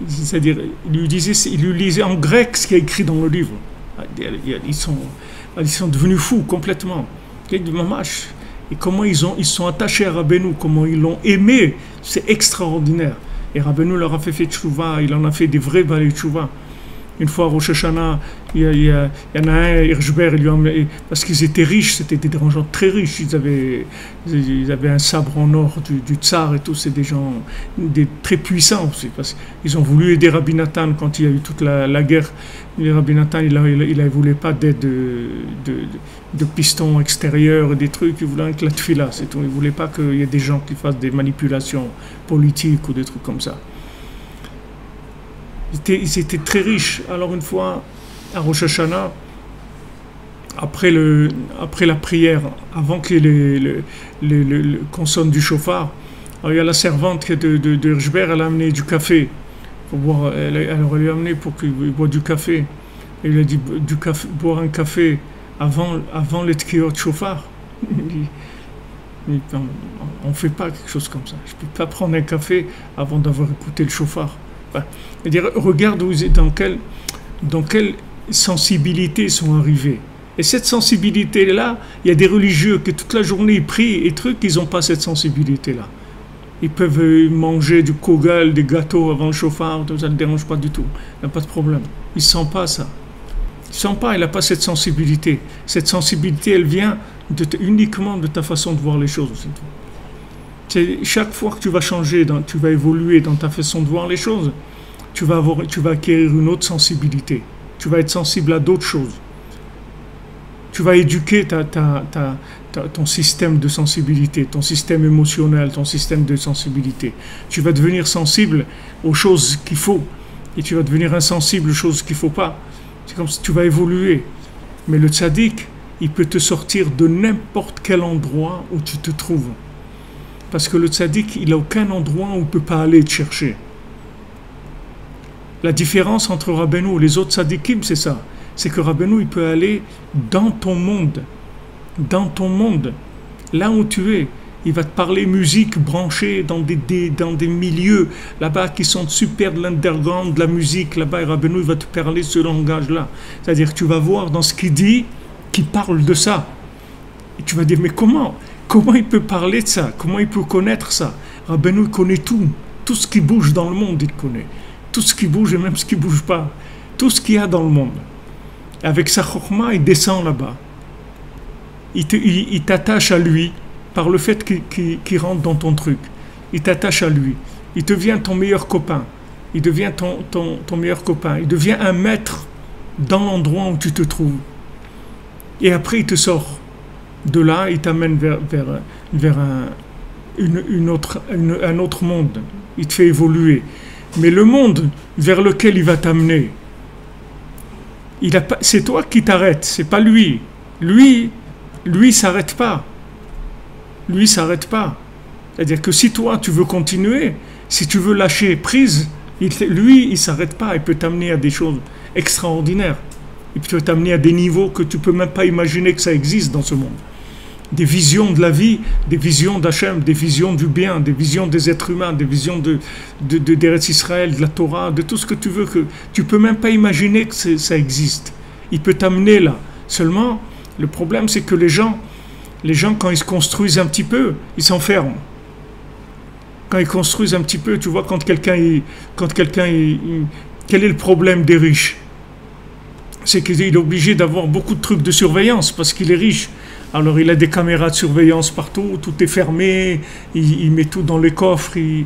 c'est-à-dire, il lui lisait en grec ce qui est écrit dans le livre. Ils sont devenus fous complètement. Et comment ils sont attachés à Rabbeinu, comment ils l'ont aimé, c'est extraordinaire. Et Rabbeinu leur a fait tchouva, il en a fait des vrais balais tchouva. Une fois à Rosh Hashanah, il y en a un, Hirschberg, parce qu'ils étaient riches, c'était des gens très riches, ils avaient un sabre en or du tsar et tout, c'est des gens très puissants aussi, parce qu'ils ont voulu aider Rabbi Nathan quand il y a eu toute la guerre. Et Rabbi Nathan, il ne voulait pas d'aide de pistons extérieurs et des trucs, il voulait que la tfila, c'est tout. Il ne voulait pas qu'il y ait des gens qui fassent des manipulations politiques ou des trucs comme ça. Ils étaient très riches. Alors une fois, à Rosh Hashanah, après la prière, avant qu'on sonne du chauffard, alors il y a la servante de Hirschberg, elle a amené du café pour boire. Alors elle lui a amené pour qu'il boive du café. Et il a dit boire un café avant les tkiyot chauffard. On ne fait pas quelque chose comme ça. Je ne peux pas prendre un café avant d'avoir écouté le chauffard. C'est-à-dire, regarde dans quelle sensibilité ils sont arrivés. Et cette sensibilité-là, il y a des religieux qui toute la journée ils prient et trucs, ils n'ont pas cette sensibilité-là. Ils peuvent manger du kogal, des gâteaux avant le chauffard, ça ne dérange pas du tout. Il n'y a pas de problème. Ils ne sentent pas ça. Ils ne sentent pas, il n'a pas cette sensibilité. Cette sensibilité, elle vient uniquement de ta façon de voir les choses aussi. Chaque fois que tu vas changer, tu vas évoluer dans ta façon de voir les choses, tu vas acquérir une autre sensibilité. Tu vas être sensible à d'autres choses. Tu vas éduquer ton système de sensibilité, ton système émotionnel, ton système de sensibilité. Tu vas devenir sensible aux choses qu'il faut et tu vas devenir insensible aux choses qu'il ne faut pas. C'est comme si tu vas évoluer. Mais le tzaddik, il peut te sortir de n'importe quel endroit où tu te trouves. Parce que le tzaddik, il n'a aucun endroit où il ne peut pas aller te chercher. La différence entre Rabbeinu et les autres tzaddikim, c'est ça. C'est que Rabbeinu, il peut aller dans ton monde. Dans ton monde. Là où tu es. Il va te parler musique branchée dans des milieux là-bas qui sont super de l'underground, de la musique. Là-bas, et Rabbeinu, il va te parler ce langage-là. C'est-à-dire que tu vas voir dans ce qu'il dit, qu'il parle de ça. Et tu vas dire, mais comment il peut parler de ça? Comment il peut connaître ça? Rabbeinu, il connaît tout. Tout ce qui bouge dans le monde, il connaît. Tout ce qui bouge et même ce qui ne bouge pas. Tout ce qu'il y a dans le monde. Avec sa chokhma, il descend là-bas. Il t'attache à lui par le fait qu'il rentre dans ton truc. Il t'attache à lui. Il devient ton meilleur copain. Il devient ton meilleur copain. Il devient un maître dans l'endroit où tu te trouves. Et après, il te sort. De là, il t'amène vers un autre monde. Il te fait évoluer. Mais le monde vers lequel il va t'amener, c'est toi qui t'arrêtes, c'est pas lui. Lui, s'arrête pas. Lui, s'arrête pas. C'est-à-dire que si toi, tu veux continuer, si tu veux lâcher prise, lui, il s'arrête pas. Il peut t'amener à des choses extraordinaires. Il peut t'amener à des niveaux que tu peux même pas imaginer que ça existe dans ce monde. Des visions de la vie, des visions d'Hachem, des visions du bien, des visions des êtres humains, des visions d'Eretz Israël, de la Torah, de tout ce que tu veux, que tu peux même pas imaginer que ça existe. Il peut t'amener là. Seulement, le problème, c'est que les gens, quand ils se construisent un petit peu, ils s'enferment. Quand ils construisent un petit peu, tu vois, quel est le problème des riches? C'est qu'il est obligé d'avoir beaucoup de trucs de surveillance parce qu'il est riche. Alors il a des caméras de surveillance partout, tout est fermé, il met tout dans les coffres, il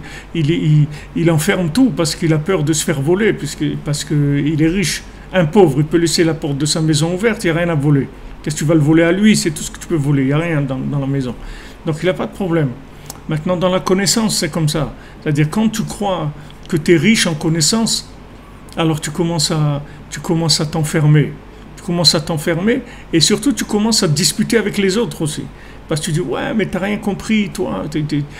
enferme tout parce qu'il a peur de se faire voler, parce qu'il est riche. Un pauvre, il peut laisser la porte de sa maison ouverte, il n'y a rien à voler. Qu'est-ce que tu vas le voler à lui? C'est tout ce que tu peux voler, il n'y a rien dans la maison. Donc il n'a pas de problème. Maintenant, dans la connaissance, c'est comme ça. C'est-à-dire, quand tu crois que tu es riche en connaissance, alors tu commences à t'enfermer. Tu commences à t'enfermer et surtout tu commences à te disputer avec les autres aussi. Parce que tu dis, ouais, mais t'as rien compris, toi.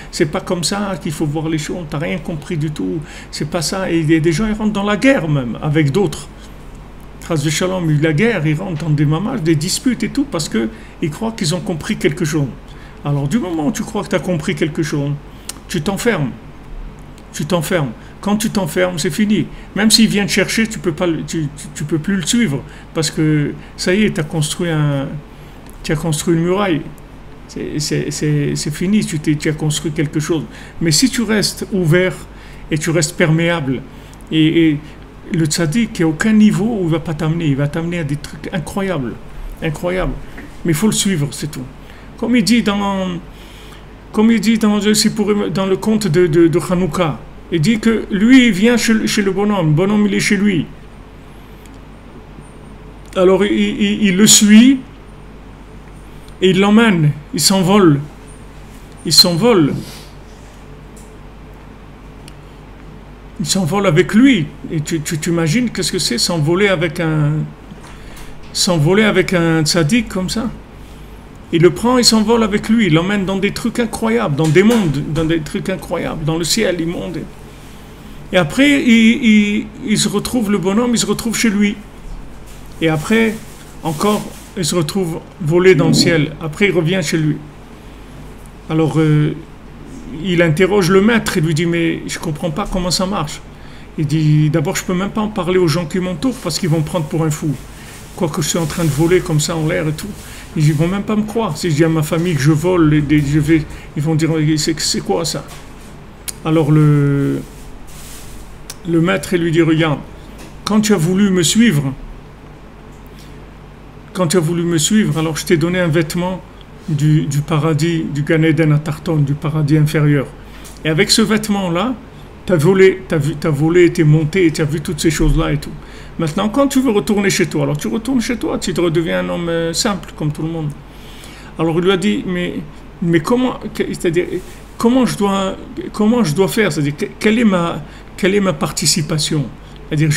C'est pas comme ça qu'il faut voir les choses. T'as rien compris du tout. C'est pas ça. Et des gens, ils rentrent dans la guerre même, avec d'autres. Trace de Shalom, la guerre, ils rentrent dans des mamages, des disputes et tout, parce qu'ils croient qu'ils ont compris quelque chose. Alors, du moment où tu crois que tu as compris quelque chose, tu t'enfermes. Tu t'enfermes. Quand tu t'enfermes, c'est fini. Même s'il vient te chercher, tu peux plus le suivre. Parce que, ça y est, tu as construit une muraille. C'est fini, tu as construit quelque chose. Mais si tu restes ouvert et tu restes perméable, et le tzaddik, il n'y a aucun niveau où il ne va pas t'amener. Il va t'amener à des trucs incroyables. Incroyables. Mais il faut le suivre, c'est tout. Comme il dit dans le conte de Hanouka, il dit que lui, il vient chez le bonhomme. Le bonhomme, il est chez lui. Alors, il le suit et il l'emmène. Il s'envole. Il s'envole. Il s'envole avec lui. Et tu t'imagines qu'est-ce que c'est s'envoler avec un tzaddik comme ça. Il le prend, il s'envole avec lui, il l'emmène dans des trucs incroyables, dans des mondes, dans des trucs incroyables, dans le ciel, il monte. Et après, il se retrouve, le bonhomme, il se retrouve chez lui. Et après, encore, il se retrouve volé dans le ciel. Après, il revient chez lui. Alors, il interroge le maître et lui dit, mais je ne comprends pas comment ça marche. Il dit, d'abord, je ne peux même pas en parler aux gens qui m'entourent parce qu'ils vont me prendre pour un fou. Quoique je suis en train de voler comme ça en l'air et tout. Ils ne vont même pas me croire. Si je dis à ma famille que je vole, ils vont dire, c'est quoi ça? Alors le maître lui dit, regarde, quand tu as voulu me suivre, alors je t'ai donné un vêtement du paradis, du Gan Eden à Tarton, du paradis inférieur. Et avec ce vêtement-là, tu as volé, tu es monté, tu as vu toutes ces choses-là et tout. Maintenant, quand tu veux retourner chez toi, alors tu retournes chez toi, tu te redeviens un homme simple, comme tout le monde. Alors il lui a dit, mais comment, c'est-à-dire, comment je dois faire, c'est-à-dire, quelle est ma participation, c'est-à-dire,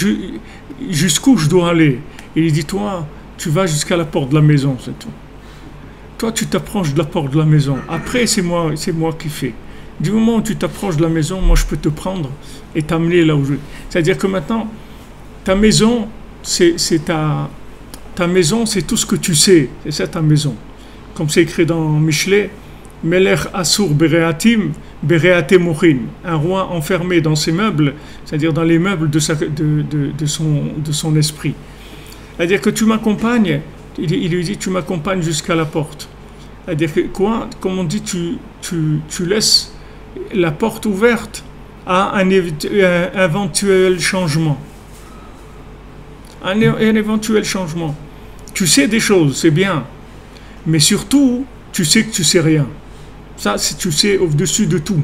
jusqu'où je dois aller. Et il dit, toi, tu vas jusqu'à la porte de la maison, c'est tout. Toi, tu t'approches de la porte de la maison. Après, c'est moi qui fais. Du moment où tu t'approches de la maison, moi, je peux te prendre et t'amener là où je veux. C'est-à-dire que maintenant, ta maison, c'est ta maison, c'est tout ce que tu sais. C'est ça ta maison. Comme c'est écrit dans Michelet, Melech Asur Bereatim, Bereate Mochin. Un roi enfermé dans ses meubles, c'est-à-dire dans les meubles de son esprit. C'est-à-dire que tu m'accompagnes, il lui dit, tu m'accompagnes jusqu'à la porte. C'est-à-dire que quoi? Comme on dit, tu laisses la porte ouverte à un éventuel changement. Un éventuel changement. Tu sais des choses, c'est bien. Mais surtout, tu sais que tu sais rien. Ça, tu sais au-dessus de tout.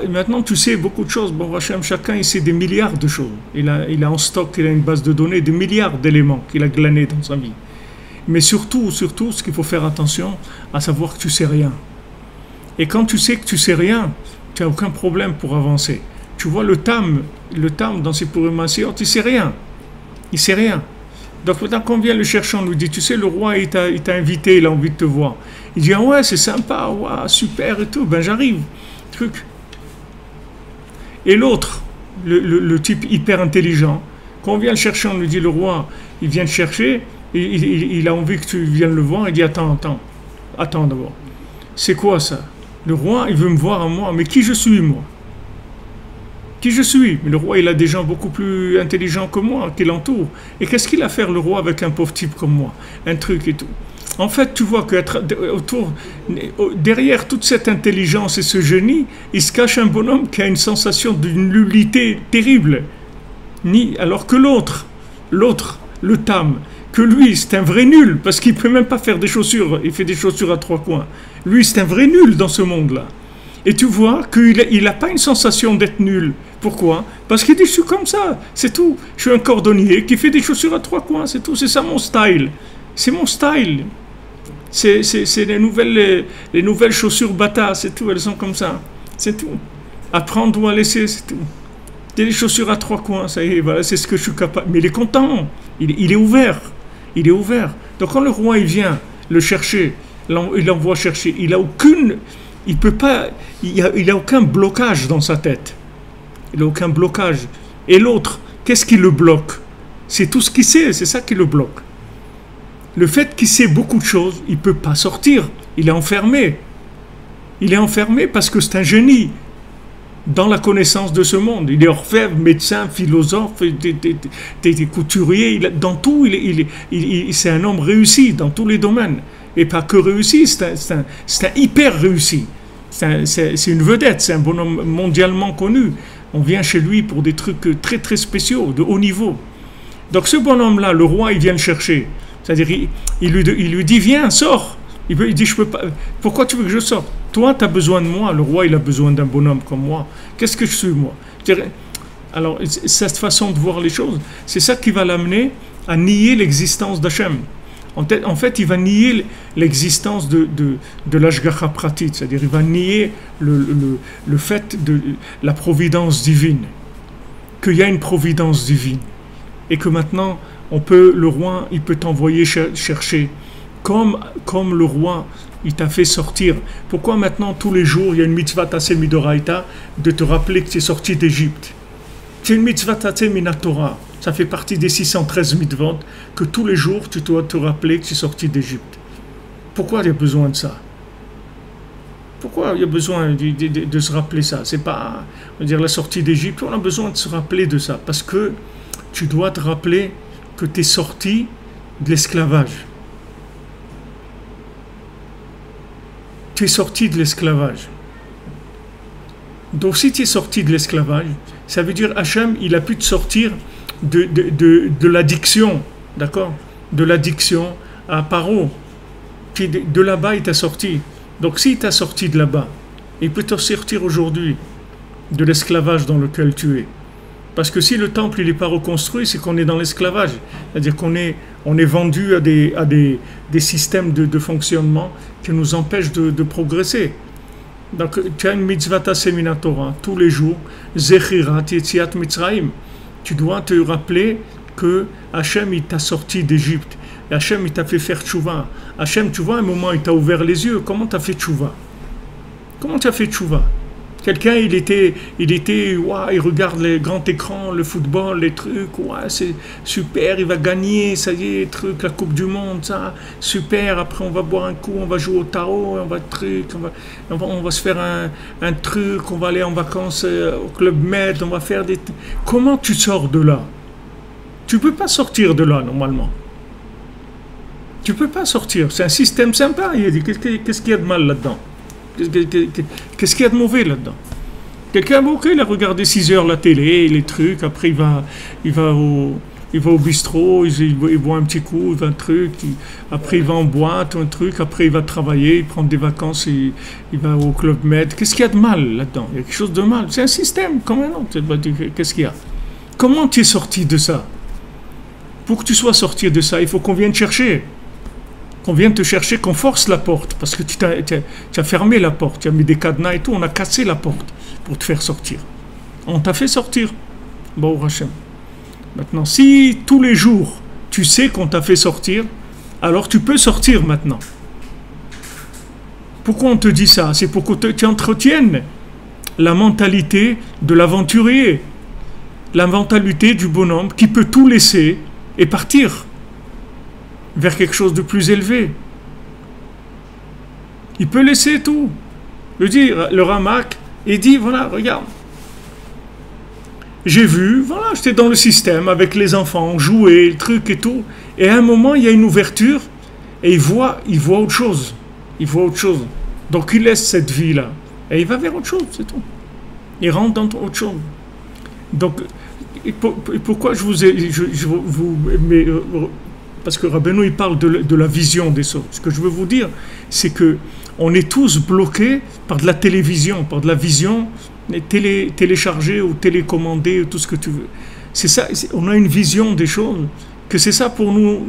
Maintenant, tu sais beaucoup de choses. Bon, Hachem, chacun, il sait des milliards de choses. Il a en stock, il a une base de données, des milliards d'éléments qu'il a glanés dans sa vie. Mais surtout, ce qu'il faut faire attention, à savoir que tu sais rien. Et quand tu sais que tu sais rien, tu n'as aucun problème pour avancer. Tu vois, le tam dans ses Purim Maasiyot, il sait rien. Il sait rien. Donc maintenant qu'on vient le chercher, on lui dit, tu sais, le roi, il t'a invité, il a envie de te voir. Il dit, ah ouais, c'est sympa, ouais, super et tout, ben j'arrive. Truc. Et l'autre, le type hyper intelligent, quand on vient le chercher, on lui dit, le roi, il vient te chercher, il a envie que tu viennes le voir, il dit, attends d'abord. C'est quoi ça? Le roi, il veut me voir à moi, mais qui je suis, moi? Qui je suis? Mais le roi, il a des gens beaucoup plus intelligents que moi, qui l'entourent. Et qu'est-ce qu'il a à faire, le roi, avec un pauvre type comme moi? Un truc et tout. En fait, tu vois que derrière toute cette intelligence et ce génie, il se cache un bonhomme qui a une sensation d'une nullité terrible. Alors que l'autre, le tam, que lui, c'est un vrai nul, parce qu'il ne peut même pas faire des chaussures, il fait des chaussures à 3 coins. Lui, c'est un vrai nul dans ce monde-là. Et tu vois qu'il n'a pas une sensation d'être nul. Pourquoi? Parce qu'il dit, je suis comme ça, c'est tout. Je suis un cordonnier qui fait des chaussures à 3 coins, c'est tout, c'est ça mon style. C'est mon style. C'est les nouvelles chaussures Bata, c'est tout, elles sont comme ça. C'est tout. À prendre ou à laisser, c'est tout. Des chaussures à 3 coins, ça y est, voilà, c'est ce que je suis capable. Mais il est content, il est ouvert. Il est ouvert. Donc quand le roi il vient le chercher il envoie chercher. Il peut pas, il a aucun blocage dans sa tête. Il n'a aucun blocage. Et l'autre, qu'est-ce qui le bloque? C'est tout ce qu'il sait, c'est ça qui le bloque. Le fait qu'il sait beaucoup de choses, il ne peut pas sortir. Il est enfermé. Il est enfermé parce que c'est un génie dans la connaissance de ce monde. Il est orfèvre, médecin, philosophe, couturier. Dans tout, c'est un homme réussi dans tous les domaines. Et pas que réussi, c'est un hyper réussi. C'est une vedette, c'est un bonhomme mondialement connu. On vient chez lui pour des trucs très très spéciaux, de haut niveau. Donc ce bonhomme-là, le roi, il vient le chercher. C'est-à-dire, il lui dit, viens, sors. Il dit, je peux pas. Pourquoi tu veux que je sorte? Toi, tu as besoin de moi. Le roi, il a besoin d'un bonhomme comme moi. Qu'est-ce que je suis, moi? Alors, cette façon de voir les choses, c'est ça qui va l'amener à nier l'existence d'Hachem. En fait, il va nier l'existence de l'Ashgacha Pratit, c'est-à-dire il va nier le fait de la providence divine, qu'il y a une providence divine, et que maintenant, le roi, il peut t'envoyer chercher, comme le roi, il t'a fait sortir. Pourquoi maintenant, tous les jours, il y a une mitzvah tassé midoraita de te rappeler que tu es sorti d'Égypte? C'est une mitzvah tassé minatora. Ça fait partie des 613 mitzvot que tous les jours, tu dois te rappeler que tu es sorti d'Égypte. Pourquoi il y a besoin de ça? Pourquoi il y a besoin de se rappeler ça? C'est pas, on va dire, la sortie d'Égypte. On a besoin de se rappeler de ça parce que tu dois te rappeler que tu es sorti de l'esclavage. Tu es sorti de l'esclavage. Donc si tu es sorti de l'esclavage, ça veut dire Hachem, il a pu te sortir de l'addiction, d'accord? De l'addiction à Paro. De là-bas, il t'a sorti. Donc s'il t'a sorti de là-bas, il peut te sortir aujourd'hui de l'esclavage dans lequel tu es. Parce que si le temple n'est pas reconstruit, c'est qu'on est dans l'esclavage. C'est-à-dire qu'on est vendu à des systèmes de fonctionnement qui nous empêchent de progresser. Donc tu as une mitzvah tassé minatora tous les jours, Zechirat Yetziat Mitzrayim. Tu dois te rappeler que Hachem il t'a sorti d'Égypte. Hachem il t'a fait faire tchouva. Hachem, tu vois, à un moment il t'a ouvert les yeux. Comment tu as fait tchouva? Comment tu as fait tchouva? Quelqu'un, il regarde les grands écrans, le football, les trucs, c'est super, il va gagner, ça y est, truc, la Coupe du Monde, ça, super, après on va boire un coup, on va jouer au tarot, on va se faire un truc, on va aller en vacances au Club Med, on va faire des... Comment tu sors de là? Tu ne peux pas sortir de là, normalement. Tu ne peux pas sortir, c'est un système sympa, il a dit, qu'est-ce qu'il y a de mal là-dedans? Qu'est-ce qu'il y a de mauvais là-dedans? Quelqu'un, ok, il a regardé 6 heures la télé, les trucs, après il va au bistrot, il boit un petit coup, il va un truc, après il va en boîte, un truc, après il va travailler, il prend des vacances, il va au Club Med. Qu'est-ce qu'il y a de mal là-dedans? Il y a quelque chose de mal. C'est un système, quand même, non? Qu'est-ce qu'il y a? Comment tu es sorti de ça? Pour que tu sois sorti de ça, il faut qu'on vienne chercher. Qu'on vienne te chercher, qu'on force la porte, parce que tu as fermé la porte, tu as mis des cadenas et tout, on a cassé la porte pour te faire sortir. On t'a fait sortir. Bon, Hachem. Maintenant, si tous les jours, tu sais qu'on t'a fait sortir, alors tu peux sortir maintenant. Pourquoi on te dit ça? C'est pour que tu entretiennes la mentalité de l'aventurier, la mentalité du bonhomme qui peut tout laisser et partir vers quelque chose de plus élevé. Il peut laisser tout. Le Ramak, il dit, voilà, regarde. J'ai vu, voilà, j'étais dans le système avec les enfants, jouer, le truc et tout. Et à un moment, il y a une ouverture et il voit autre chose. Il voit autre chose. Donc il laisse cette vie-là. Et il va vers autre chose, c'est tout. Il rentre dans autre chose. Donc, pourquoi je vous ai... Parce que Rabbeinu, il parle de la vision des choses. Ce que je veux vous dire, c'est que on est tous bloqués par de la télévision, par de la vision téléchargée ou télécommandée, ou tout ce que tu veux. C'est ça, on a une vision des choses, que c'est ça pour nous.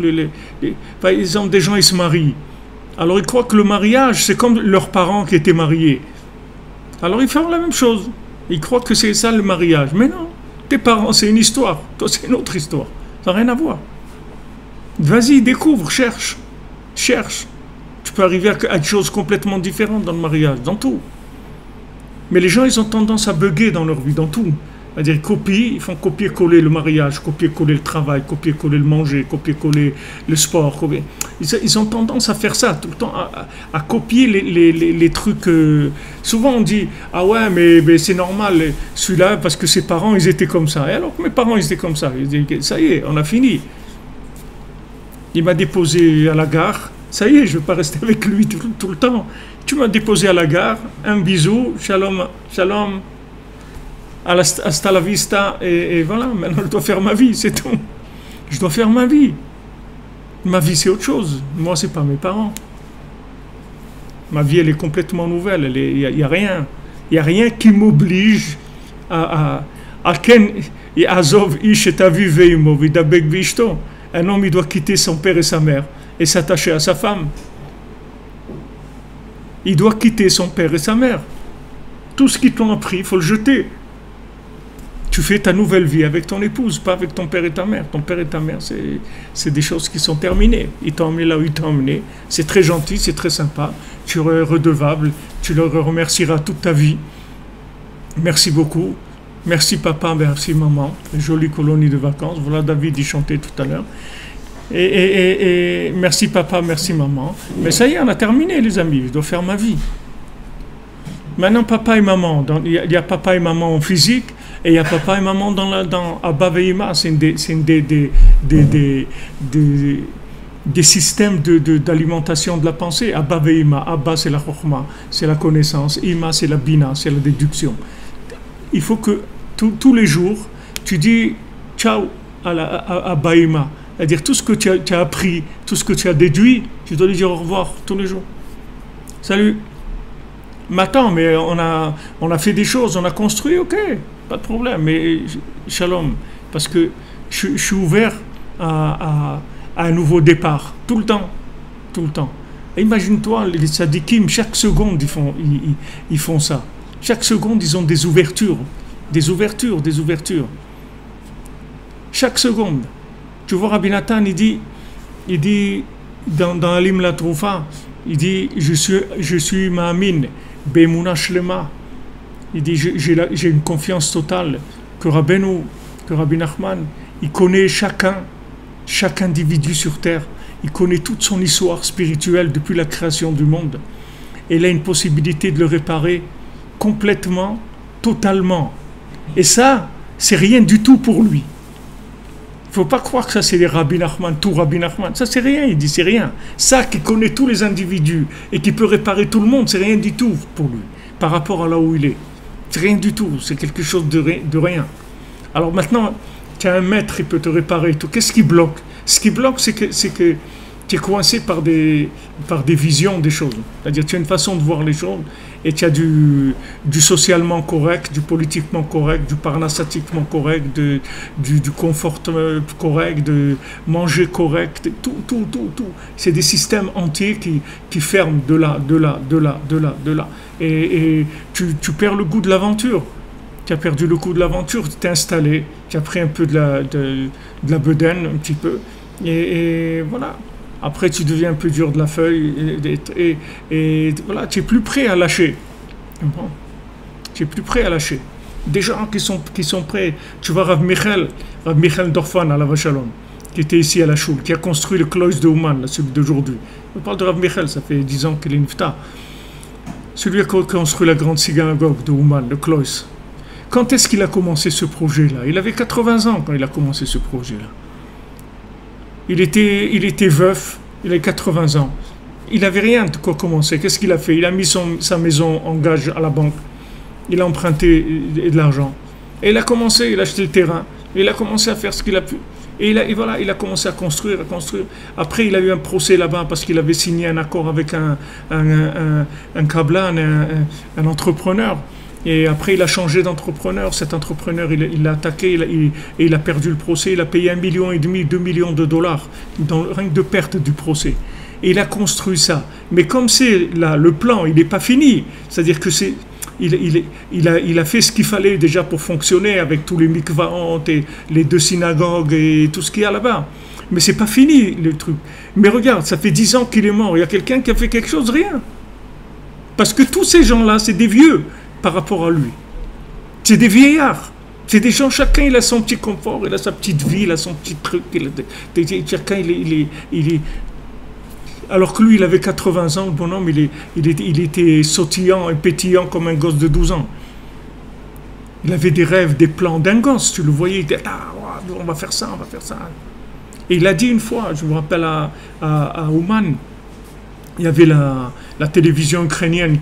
Par exemple, des gens, ils se marient. Alors, ils croient que le mariage, c'est comme leurs parents qui étaient mariés. Alors, ils font la même chose. Ils croient que c'est ça le mariage. Mais non, tes parents, c'est une histoire. Toi, c'est une autre histoire. Ça n'a rien à voir. Vas-y, découvre, cherche. Tu peux arriver à des choses complètement différentes dans le mariage, dans tout. Mais les gens, ils ont tendance à bugger dans leur vie, dans tout. C'est-à-dire, ils font copier-coller le mariage, copier-coller le travail, copier-coller le manger, copier-coller le sport. Ils ont tendance à faire ça tout le temps, à copier les trucs. Souvent, on dit, ah ouais, mais c'est normal, celui-là, parce que ses parents, ils étaient comme ça. Et alors que mes parents, ils étaient comme ça. Ils disent, ça y est, on a fini. Il m'a déposé à la gare. Ça y est, je ne vais pas rester avec lui tout le temps. Tu m'as déposé à la gare, un bisou, shalom, shalom. Hasta la vista, et voilà, maintenant je dois faire ma vie, c'est tout. Je dois faire ma vie. Ma vie, c'est autre chose. Moi, c'est pas mes parents. Ma vie, elle est complètement nouvelle. Il n'y a rien. Il n'y a rien qui m'oblige à ken azov ish et aviv veimo vidabek vishto. Un homme, il doit quitter son père et sa mère et s'attacher à sa femme. Il doit quitter son père et sa mère. Tout ce qu'ils t'ont appris, il faut le jeter. Tu fais ta nouvelle vie avec ton épouse, pas avec ton père et ta mère. Ton père et ta mère, c'est des choses qui sont terminées. Ils t'ont emmené là où ils t'ont emmené. C'est très gentil, c'est très sympa. Tu es redevable, tu leur remercieras toute ta vie. Merci beaucoup. Merci papa, merci maman. Jolie colonie de vacances. Voilà, David, il chantait tout à l'heure. Et merci papa, merci maman. Mais ça y est, on a terminé les amis. Je dois faire ma vie. Maintenant, papa et maman. Il y a papa et maman en physique. Et il y a papa et maman dans Abba Veima, c'est des systèmes d'alimentation de la pensée. Abba Veima, Abba c'est la Chokhma, c'est la connaissance, Ima c'est la Bina, c'est la déduction. Il faut que tous les jours, tu dis ciao à Abba Veima, c'est-à-dire tout ce que tu as appris, tout ce que tu as déduit, tu dois lui dire au revoir tous les jours. Salut. Mais attends, mais on a fait des choses, on a construit, ok. Pas de problème, mais shalom, parce que je suis ouvert à un nouveau départ, tout le temps. Et imagine-toi, les tzadikim, chaque seconde, ils font ça. Chaque seconde, ils ont des ouvertures. Chaque seconde. Tu vois, Rabbi Nathan, il dit dans Alim la Troufa, il dit, je suis ma'amin, be'emuna shlema. Il dit, j'ai une confiance totale que Rabbi Nachman, il connaît chaque individu sur terre, il connaît toute son histoire spirituelle depuis la création du monde. Et il a une possibilité de le réparer complètement, totalement. Et ça, c'est rien du tout pour lui. Il ne faut pas croire que ça c'est les Rabbi Nachman, tout Rabbi Nachman. Ça c'est rien, il dit, c'est rien. Ça qui connaît tous les individus et qui peut réparer tout le monde, c'est rien du tout pour lui, par rapport à là où il est. C'est rien du tout, c'est quelque chose de rien. Alors maintenant, tu as un maître qui peut te réparer tout. Qu'est-ce qui bloque? Ce qui bloque, c'est que tu es coincé par des visions des choses. C'est-à-dire tu as une façon de voir les choses et tu as du socialement correct, du politiquement correct, du parnassatiquement correct, du confort correct, de manger correct, tout. C'est des systèmes entiers qui ferment de là. Et tu perds le goût de l'aventure. Tu as perdu le goût de l'aventure, tu t'es installé, tu as pris un peu de la bedaine, un petit peu, et voilà. Après, tu deviens un peu dur de la feuille, et voilà, tu es plus prêt à lâcher. Bon. Tu es plus prêt à lâcher. Des gens qui sont prêts. Tu vois Rav Michel Dorfan à la Vachalon, qui était ici à la Choule, qui a construit le cloître de Ouman, celui d'aujourd'hui. On parle de Rav Michel, ça fait 10 ans qu'il est nifta. Celui qui a construit la grande synagogue de Ouman, le cloître. Quand est-ce qu'il a commencé ce projet-là? Il avait 80 ans quand il a commencé ce projet-là. Il était veuf, il avait 80 ans. Il n'avait rien de quoi commencer. Qu'est-ce qu'il a fait? Il a mis sa maison en gage à la banque. Il a emprunté de l'argent. Et il a commencé, il a acheté le terrain. Et il a commencé à faire ce qu'il a pu. Et voilà, il a commencé à construire. Après, il a eu un procès là-bas parce qu'il avait signé un accord avec un kablan, un entrepreneur. Et après, il a changé d'entrepreneur. Cet entrepreneur, il l'a attaqué et il a perdu le procès. Il a payé 1,5 million, 2 millions de dollars dans rien de perte du procès. Et il a construit ça. Mais comme c'est là, le plan, il n'est pas fini. C'est-à-dire que il a fait ce qu'il fallait déjà pour fonctionner avec tous les mikvaot et les 2 synagogues et tout ce qu'il y a là-bas. Mais c'est pas fini le truc. Mais regarde, ça fait 10 ans qu'il est mort. Il y a quelqu'un qui a fait quelque chose? Rien. Parce que tous ces gens-là, c'est des vieux par rapport à lui. C'est des vieillards. C'est des gens, chacun il a son petit confort, il a sa petite vie, il a son petit truc. Chacun il est. Alors que lui, il avait 80 ans, le bonhomme, il était sautillant et pétillant comme un gosse de 12 ans. Il avait des rêves, des plans d'un gosse. Tu le voyais, il disait, on va faire ça, on va faire ça. Et il a dit une fois, je me rappelle à Ouman, il y avait la télévision ukrainienne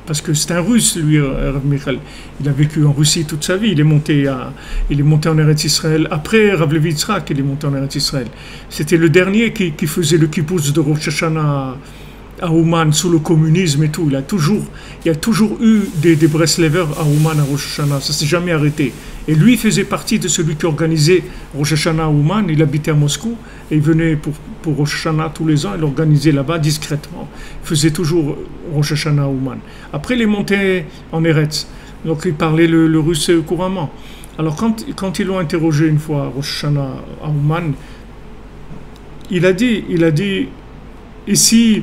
parce que c'est un russe, lui, Rav Michael. Il a vécu en Russie toute sa vie. Il est monté en Eretz Israël. Après Rav Levi Yitzhak, il est monté en Eretz Israël. C'était le dernier qui faisait le kibbutz de Rosh Hashanah à Ouman sous le communisme et tout. Il y a toujours eu des Breslevers à Ouman, à Rosh Hashanah. Ça s'est jamais arrêté. Et lui faisait partie de celui qui organisait Rosh Hashanah à Ouman. Il habitait à Moscou et il venait pour Rosh Hashanah tous les ans. Il organisait là-bas discrètement. Il faisait toujours Rosh Hashanah à Ouman. Après, il est monté en Eretz. Donc, il parlait le russe couramment. Alors, quand ils l'ont interrogé une fois à Rosh Hashanah à Ouman, il a dit, ici,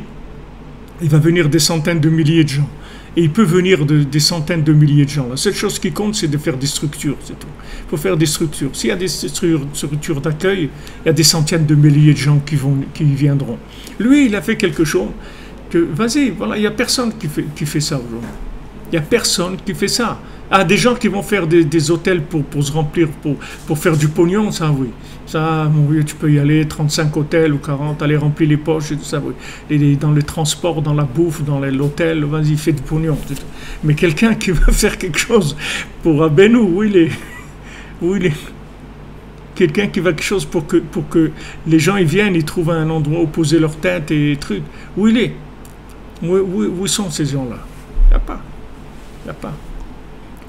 il va venir des centaines de milliers de gens. Et il peut venir des centaines de milliers de gens. La seule chose qui compte, c'est de faire des structures, c'est tout. Il faut faire des structures. S'il y a des structures d'accueil, il y a des centaines de milliers de gens qui viendront. Lui, il a fait quelque chose que, vas-y, voilà, il n'y a personne qui fait ça aujourd'hui. Il n'y a personne qui fait ça. Ah, des gens qui vont faire des hôtels pour se remplir, pour faire du pognon, ça oui. Ça, mon vieux, tu peux y aller, 35 hôtels ou 40, aller remplir les poches et tout ça, oui. Et dans le transport, dans la bouffe, dans l'hôtel, vas-y, fais du pognon. Mais quelqu'un qui veut faire quelque chose pour Rabbeinu, où il est quelqu'un qui va quelque chose pour que les gens ils viennent, ils trouvent un endroit où poser leur tête et trucs. Où il est? Où sont ces gens-là? Il n'y a pas. Il n'y a pas.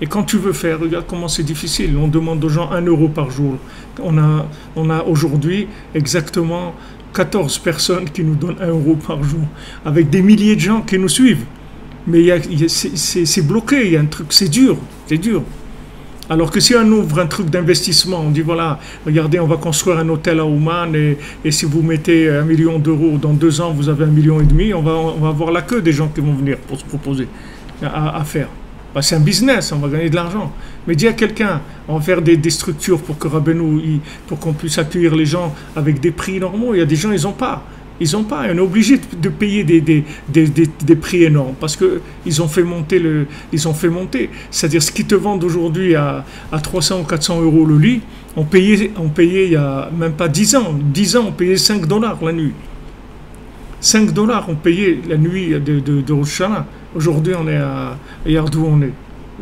Et quand tu veux faire, regarde comment c'est difficile. On demande aux gens 1 euro par jour. On a aujourd'hui exactement 14 personnes qui nous donnent 1 euro par jour, avec des milliers de gens qui nous suivent. Mais c'est bloqué, il y a un truc, c'est dur. Alors que si on ouvre un truc d'investissement, on dit voilà, regardez, on va construire un hôtel à Ouman et si vous mettez 1 million d'euros, dans 2 ans vous avez 1,5 million, on va avoir la queue des gens qui vont venir pour se proposer à faire. Bah, c'est un business, on va gagner de l'argent. Mais dis à quelqu'un, on va faire des structures pour que Rabbeinu, pour qu'on puisse accueillir les gens avec des prix normaux. Il y a des gens, ils n'ont pas. Et on est obligé de payer des prix énormes parce qu'ils ont fait monter C'est-à-dire ce qu'ils te vendent aujourd'hui à 300 ou 400 euros le lit, on payait il y a même pas 10 ans. 10 ans, on payait $5 la nuit. $5 on payait la nuit de Rosh Hashanah. Aujourd'hui, on est regarde où on est.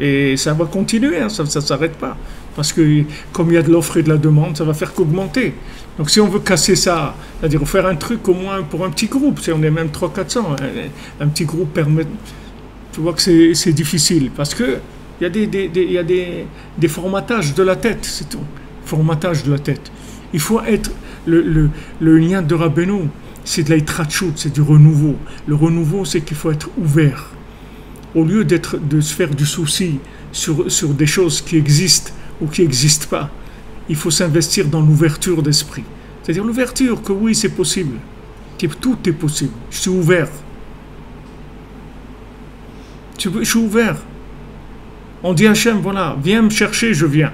Et ça va continuer, hein, ça ne s'arrête pas. Parce que comme il y a de l'offre et de la demande, ça va faire qu'augmenter. Donc si on veut casser ça, c'est-à-dire faire un truc au moins pour un petit groupe, si on est même 300-400, un petit groupe permet... Tu vois que c'est difficile. Parce qu'il y a des formatages de la tête, c'est tout. Formatage de la tête. Il faut être... Le lien de Rabbeinu, c'est de la hitrachut, c'est du renouveau. Le renouveau, c'est qu'il faut être ouvert. Au lieu de se faire du souci sur des choses qui existent ou qui n'existent pas, il faut s'investir dans l'ouverture d'esprit. C'est-à-dire l'ouverture, que oui, c'est possible. Que tout est possible. Je suis ouvert. Je suis ouvert. On dit à Hachem, voilà, viens me chercher, je viens.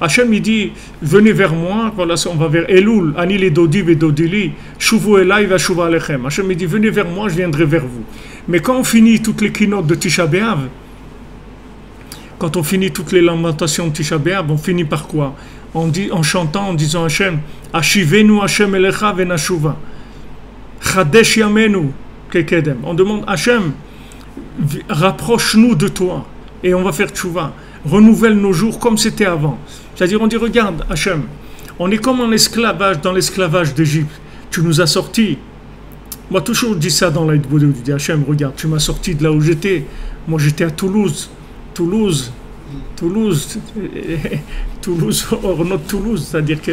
Hachem, il dit, venez vers moi, voilà, on va vers Elul, Ani le Dodi ve Dodili, Shuvu Elai va Shuva Alechem. Hachem, il dit, venez vers moi, je viendrai vers vous. Mais quand on finit toutes les keynotes de Tisha B'Av, quand on finit toutes les lamentations de Tisha B'Av, on finit par quoi? En chantant, en disant Hachem, Ashivenu Hachem Elecha venashuva, Chadesh Yamenu Kekedem. On demande Hachem, rapproche-nous de toi, et on va faire tchouva. Renouvelle nos jours comme c'était avant. C'est-à-dire, on dit, regarde, Hachem, on est comme en esclavage, dans l'esclavage d'Égypte. Tu nous as sortis. Moi, toujours, je dis ça dans l'Aïd-Boudou. Je dis, Hachem, regarde, tu m'as sorti de là où j'étais. Moi, j'étais à Toulouse, hors notre Toulouse. C'est-à-dire que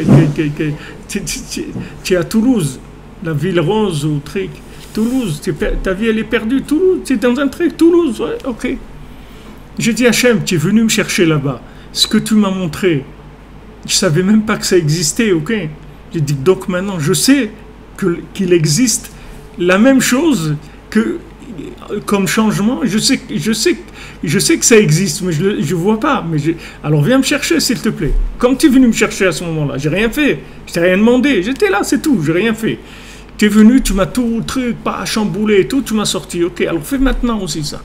tu es à Toulouse, la ville rose ou truc. Toulouse, ta vie, elle est perdue. Toulouse, tu es dans un truc. Toulouse, ouais, ok. J'ai dit, Hachem, tu es venu me chercher là-bas. Ce que tu m'as montré, je ne savais même pas que ça existait, ok? J'ai dit, donc maintenant, je sais qu'il existe la même chose que comme changement. Je sais que ça existe, mais je ne vois pas. Alors viens me chercher, s'il te plaît. Comme tu es venu me chercher à ce moment-là, j'ai rien fait. Je t'ai rien demandé. J'étais là, c'est tout. J'ai rien fait. Tu es venu, tu m'as tout le truc, pas chamboulé et tout, tu m'as sorti. Ok, alors fais maintenant aussi ça.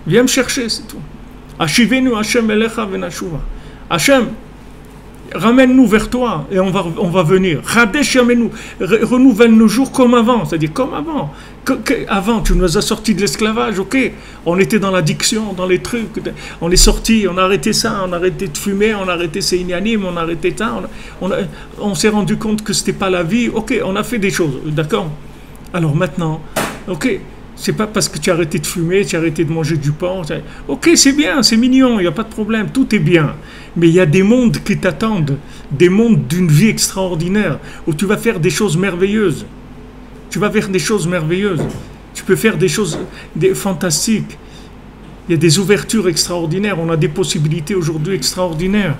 Viens me chercher, c'est tout. Ashivenu Hashem elecha venashuva. Hashem, ramène-nous vers toi et on va venir. Chadesh yamenu, renouvelle nos jours comme avant, c'est-à-dire comme avant. Avant, tu nous as sortis de l'esclavage, ok. On était dans l'addiction, dans les trucs. On est sortis, on a arrêté ça, on a arrêté de fumer, on a arrêté ces inanimes, on a arrêté ça. On s'est rendu compte que c'était pas la vie. Ok, on a fait des choses, d'accord. Alors maintenant, ok. C'est pas parce que tu as arrêté de fumer, tu as arrêté de manger du pain. Ok, c'est bien, c'est mignon, il n'y a pas de problème, tout est bien. Mais il y a des mondes qui t'attendent, des mondes d'une vie extraordinaire, où tu vas faire des choses merveilleuses. Tu vas faire des choses merveilleuses. Tu peux faire des choses fantastiques. Il y a des ouvertures extraordinaires, on a des possibilités aujourd'hui extraordinaires.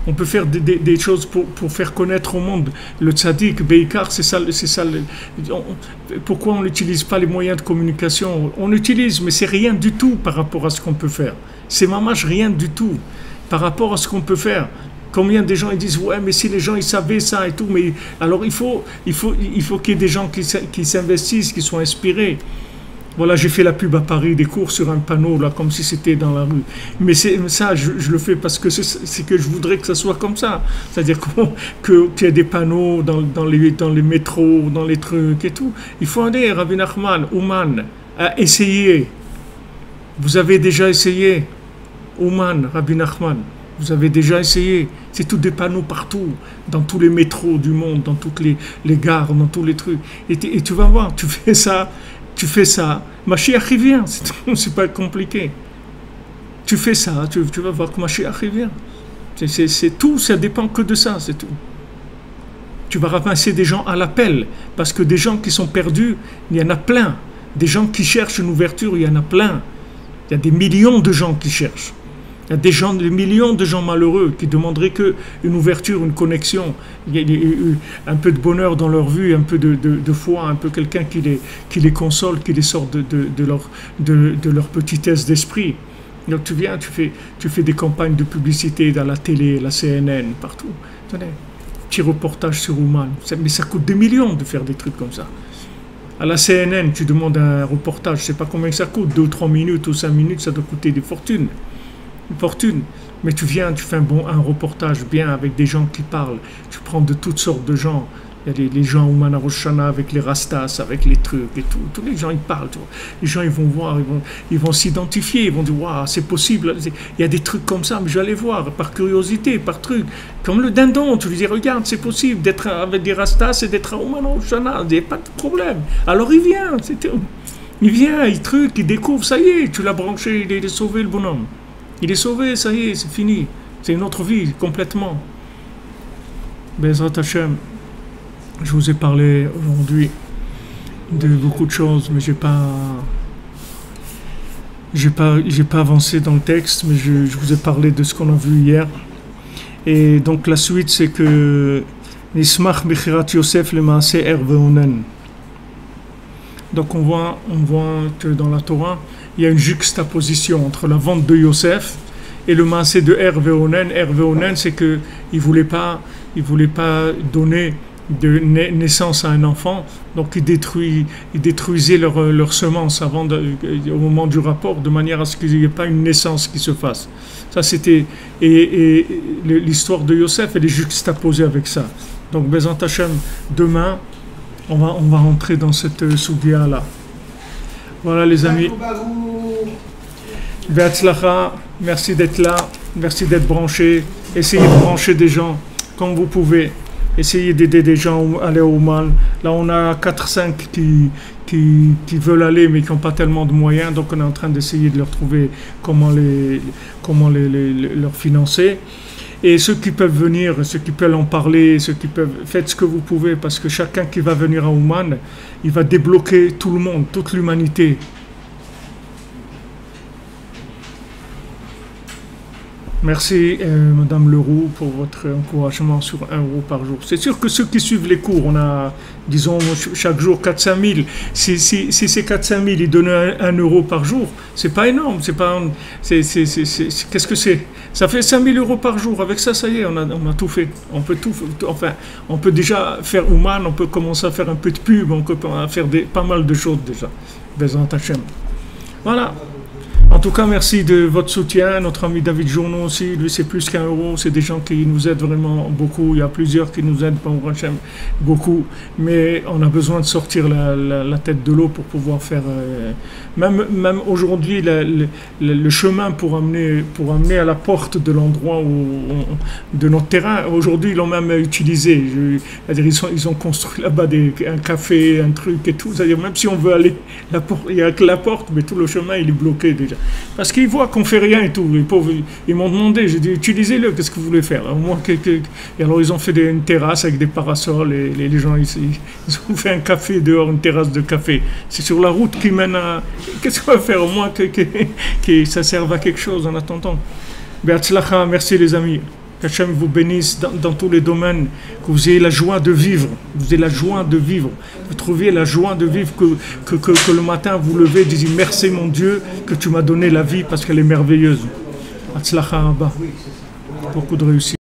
On peut faire des choses pour faire connaître au monde le tzaddik, Beikar, c'est ça. Pourquoi on n'utilise pas les moyens de communication? On utilise, mais c'est rien du tout par rapport à ce qu'on peut faire. C'est mamash rien du tout par rapport à ce qu'on peut faire. Combien de gens ils disent ouais, mais si les gens ils savaient ça et tout, mais alors il faut qu'il y ait des gens qui s'investissent, qui soient inspirés. Voilà, j'ai fait la pub à Paris, des cours sur un panneau, là, comme si c'était dans la rue. Mais ça, je le fais parce que c'est que je voudrais que ça soit comme ça. C'est-à-dire qu'il y ait des panneaux dans les métros, dans les trucs et tout. Il faut aller, Rabbi Nachman, Ouman, à essayer. Vous avez déjà essayé, Ouman, Rabbi Nachman. Vous avez déjà essayé. C'est tous des panneaux partout, dans tous les métros du monde, dans toutes les gares, dans tous les trucs. Et tu vas voir, tu fais ça, Mashiach il vient, c'est pas compliqué. Tu fais ça, tu vas voir que Mashiach il vient. C'est tout, ça dépend que de ça, c'est tout. Tu vas ramasser des gens à l'appel, parce que des gens qui sont perdus, il y en a plein. Des gens qui cherchent une ouverture, il y en a plein. Il y a des millions de gens qui cherchent. Il y a des millions de gens malheureux qui demanderaient qu'une ouverture, une connexion, un peu de bonheur dans leur vie, un peu de foi, un peu quelqu'un qui les console, qui les sort de leur petitesse d'esprit. Donc tu viens, tu fais des campagnes de publicité dans la télé, la CNN, partout. Tenez, petit reportage sur Ouman. Mais ça coûte des millions de faire des trucs comme ça. À la CNN, tu demandes un reportage, je ne sais pas combien ça coûte, 2 ou 3 minutes ou 5 minutes, ça doit coûter des fortunes. Une fortune, mais tu viens, tu fais un reportage bien avec des gens qui parlent, tu prends de toutes sortes de gens, il y a les gens Ouman Rosh Hashanah avec les rastas, avec les trucs et tout, tous les gens ils parlent, les gens ils vont voir, ils vont s'identifier, ils vont dire waouh c'est possible, il y a des trucs comme ça, mais je vais aller voir par curiosité, par truc, comme le dindon, tu lui dis regarde c'est possible d'être avec des rastas et d'être à Ouman Rosh Hashanah, il n'y a pas de problème, alors il vient, il découvre, ça y est, tu l'as branché, il est sauvé le bonhomme. Il est sauvé, ça y est, c'est fini. C'est une autre vie, complètement. Bezrat Hashem, je vous ai parlé aujourd'hui de beaucoup de choses, mais j'ai pas avancé dans le texte, mais je vous ai parlé de ce qu'on a vu hier. Et donc la suite, c'est que Nismach Bechirat Yosef le Maase Erveonen. Donc on voit que dans la Torah, il y a une juxtaposition entre la vente de Yosef et le maasé de Erveonen. Erveonen, c'est qu'il ne voulait pas donner de naissance à un enfant, donc il détruisait leur semence au moment du rapport, de manière à ce qu'il n'y ait pas une naissance qui se fasse. Ça c'était et l'histoire de Yosef, elle est juxtaposée avec ça. Donc Bezrat Hashem, demain, on va rentrer dans cette soudia là. Voilà les amis. Be'atzlacha, merci d'être là, merci d'être branchés. Essayez de brancher des gens comme vous pouvez. Essayez d'aider des gens à aller au mal. Là, on a 4-5 qui veulent aller mais qui n'ont pas tellement de moyens. Donc, on est en train d'essayer de leur trouver comment leur financer. Et ceux qui peuvent venir, ceux qui peuvent en parler, faites ce que vous pouvez, parce que chacun qui va venir à Ouman, il va débloquer tout le monde, toute l'humanité. Merci Madame Leroux pour votre encouragement sur 1 euro par jour. C'est sûr que ceux qui suivent les cours, on a, disons, chaque jour 4-5 000. Si ces 4-5 000, ils donnent 1 euro par jour, c'est pas énorme. C'est pas, qu'est-ce que c'est? Ça fait 5 000 euros par jour. Avec ça, ça y est, on a tout fait. On peut tout, enfin, on peut déjà faire Ouman, on peut commencer à faire un peu de pub, on peut faire pas mal de choses déjà. Bezrat Hashem. Voilà. En tout cas, merci de votre soutien. Notre ami David Journeau aussi, lui c'est plus qu'1 euro. C'est des gens qui nous aident vraiment beaucoup. Il y a plusieurs qui nous aident, beaucoup. Mais on a besoin de sortir la tête de l'eau pour pouvoir faire... Même aujourd'hui, le chemin pour amener à la porte de l'endroit de notre terrain, aujourd'hui ils l'ont même utilisé. C'est-à-dire ils ont construit là-bas un café, un truc et tout. C'est-à-dire même si on veut aller, il n'y a que la porte, mais tout le chemin il est bloqué déjà. Parce qu'ils voient qu'on fait rien et tout. Les pauvres, ils m'ont demandé, j'ai dit utilisez-le, qu'est-ce que vous voulez faire? Au moins et alors ils ont fait une terrasse avec des parasols et les gens ici, ils ont fait un café dehors, une terrasse de café. C'est sur la route qui mène à... Qu'est-ce qu'on va faire? Au moins que ça serve à quelque chose en attendant. Be'atzlacha, merci les amis. Qu'Hachem vous bénisse dans tous les domaines, que vous ayez la joie de vivre, vous ayez la joie de vivre, vous trouviez la joie de vivre, que le matin vous levez et dites merci mon Dieu que tu m'as donné la vie parce qu'elle est merveilleuse. Atzlacha Abba. Beaucoup de réussite.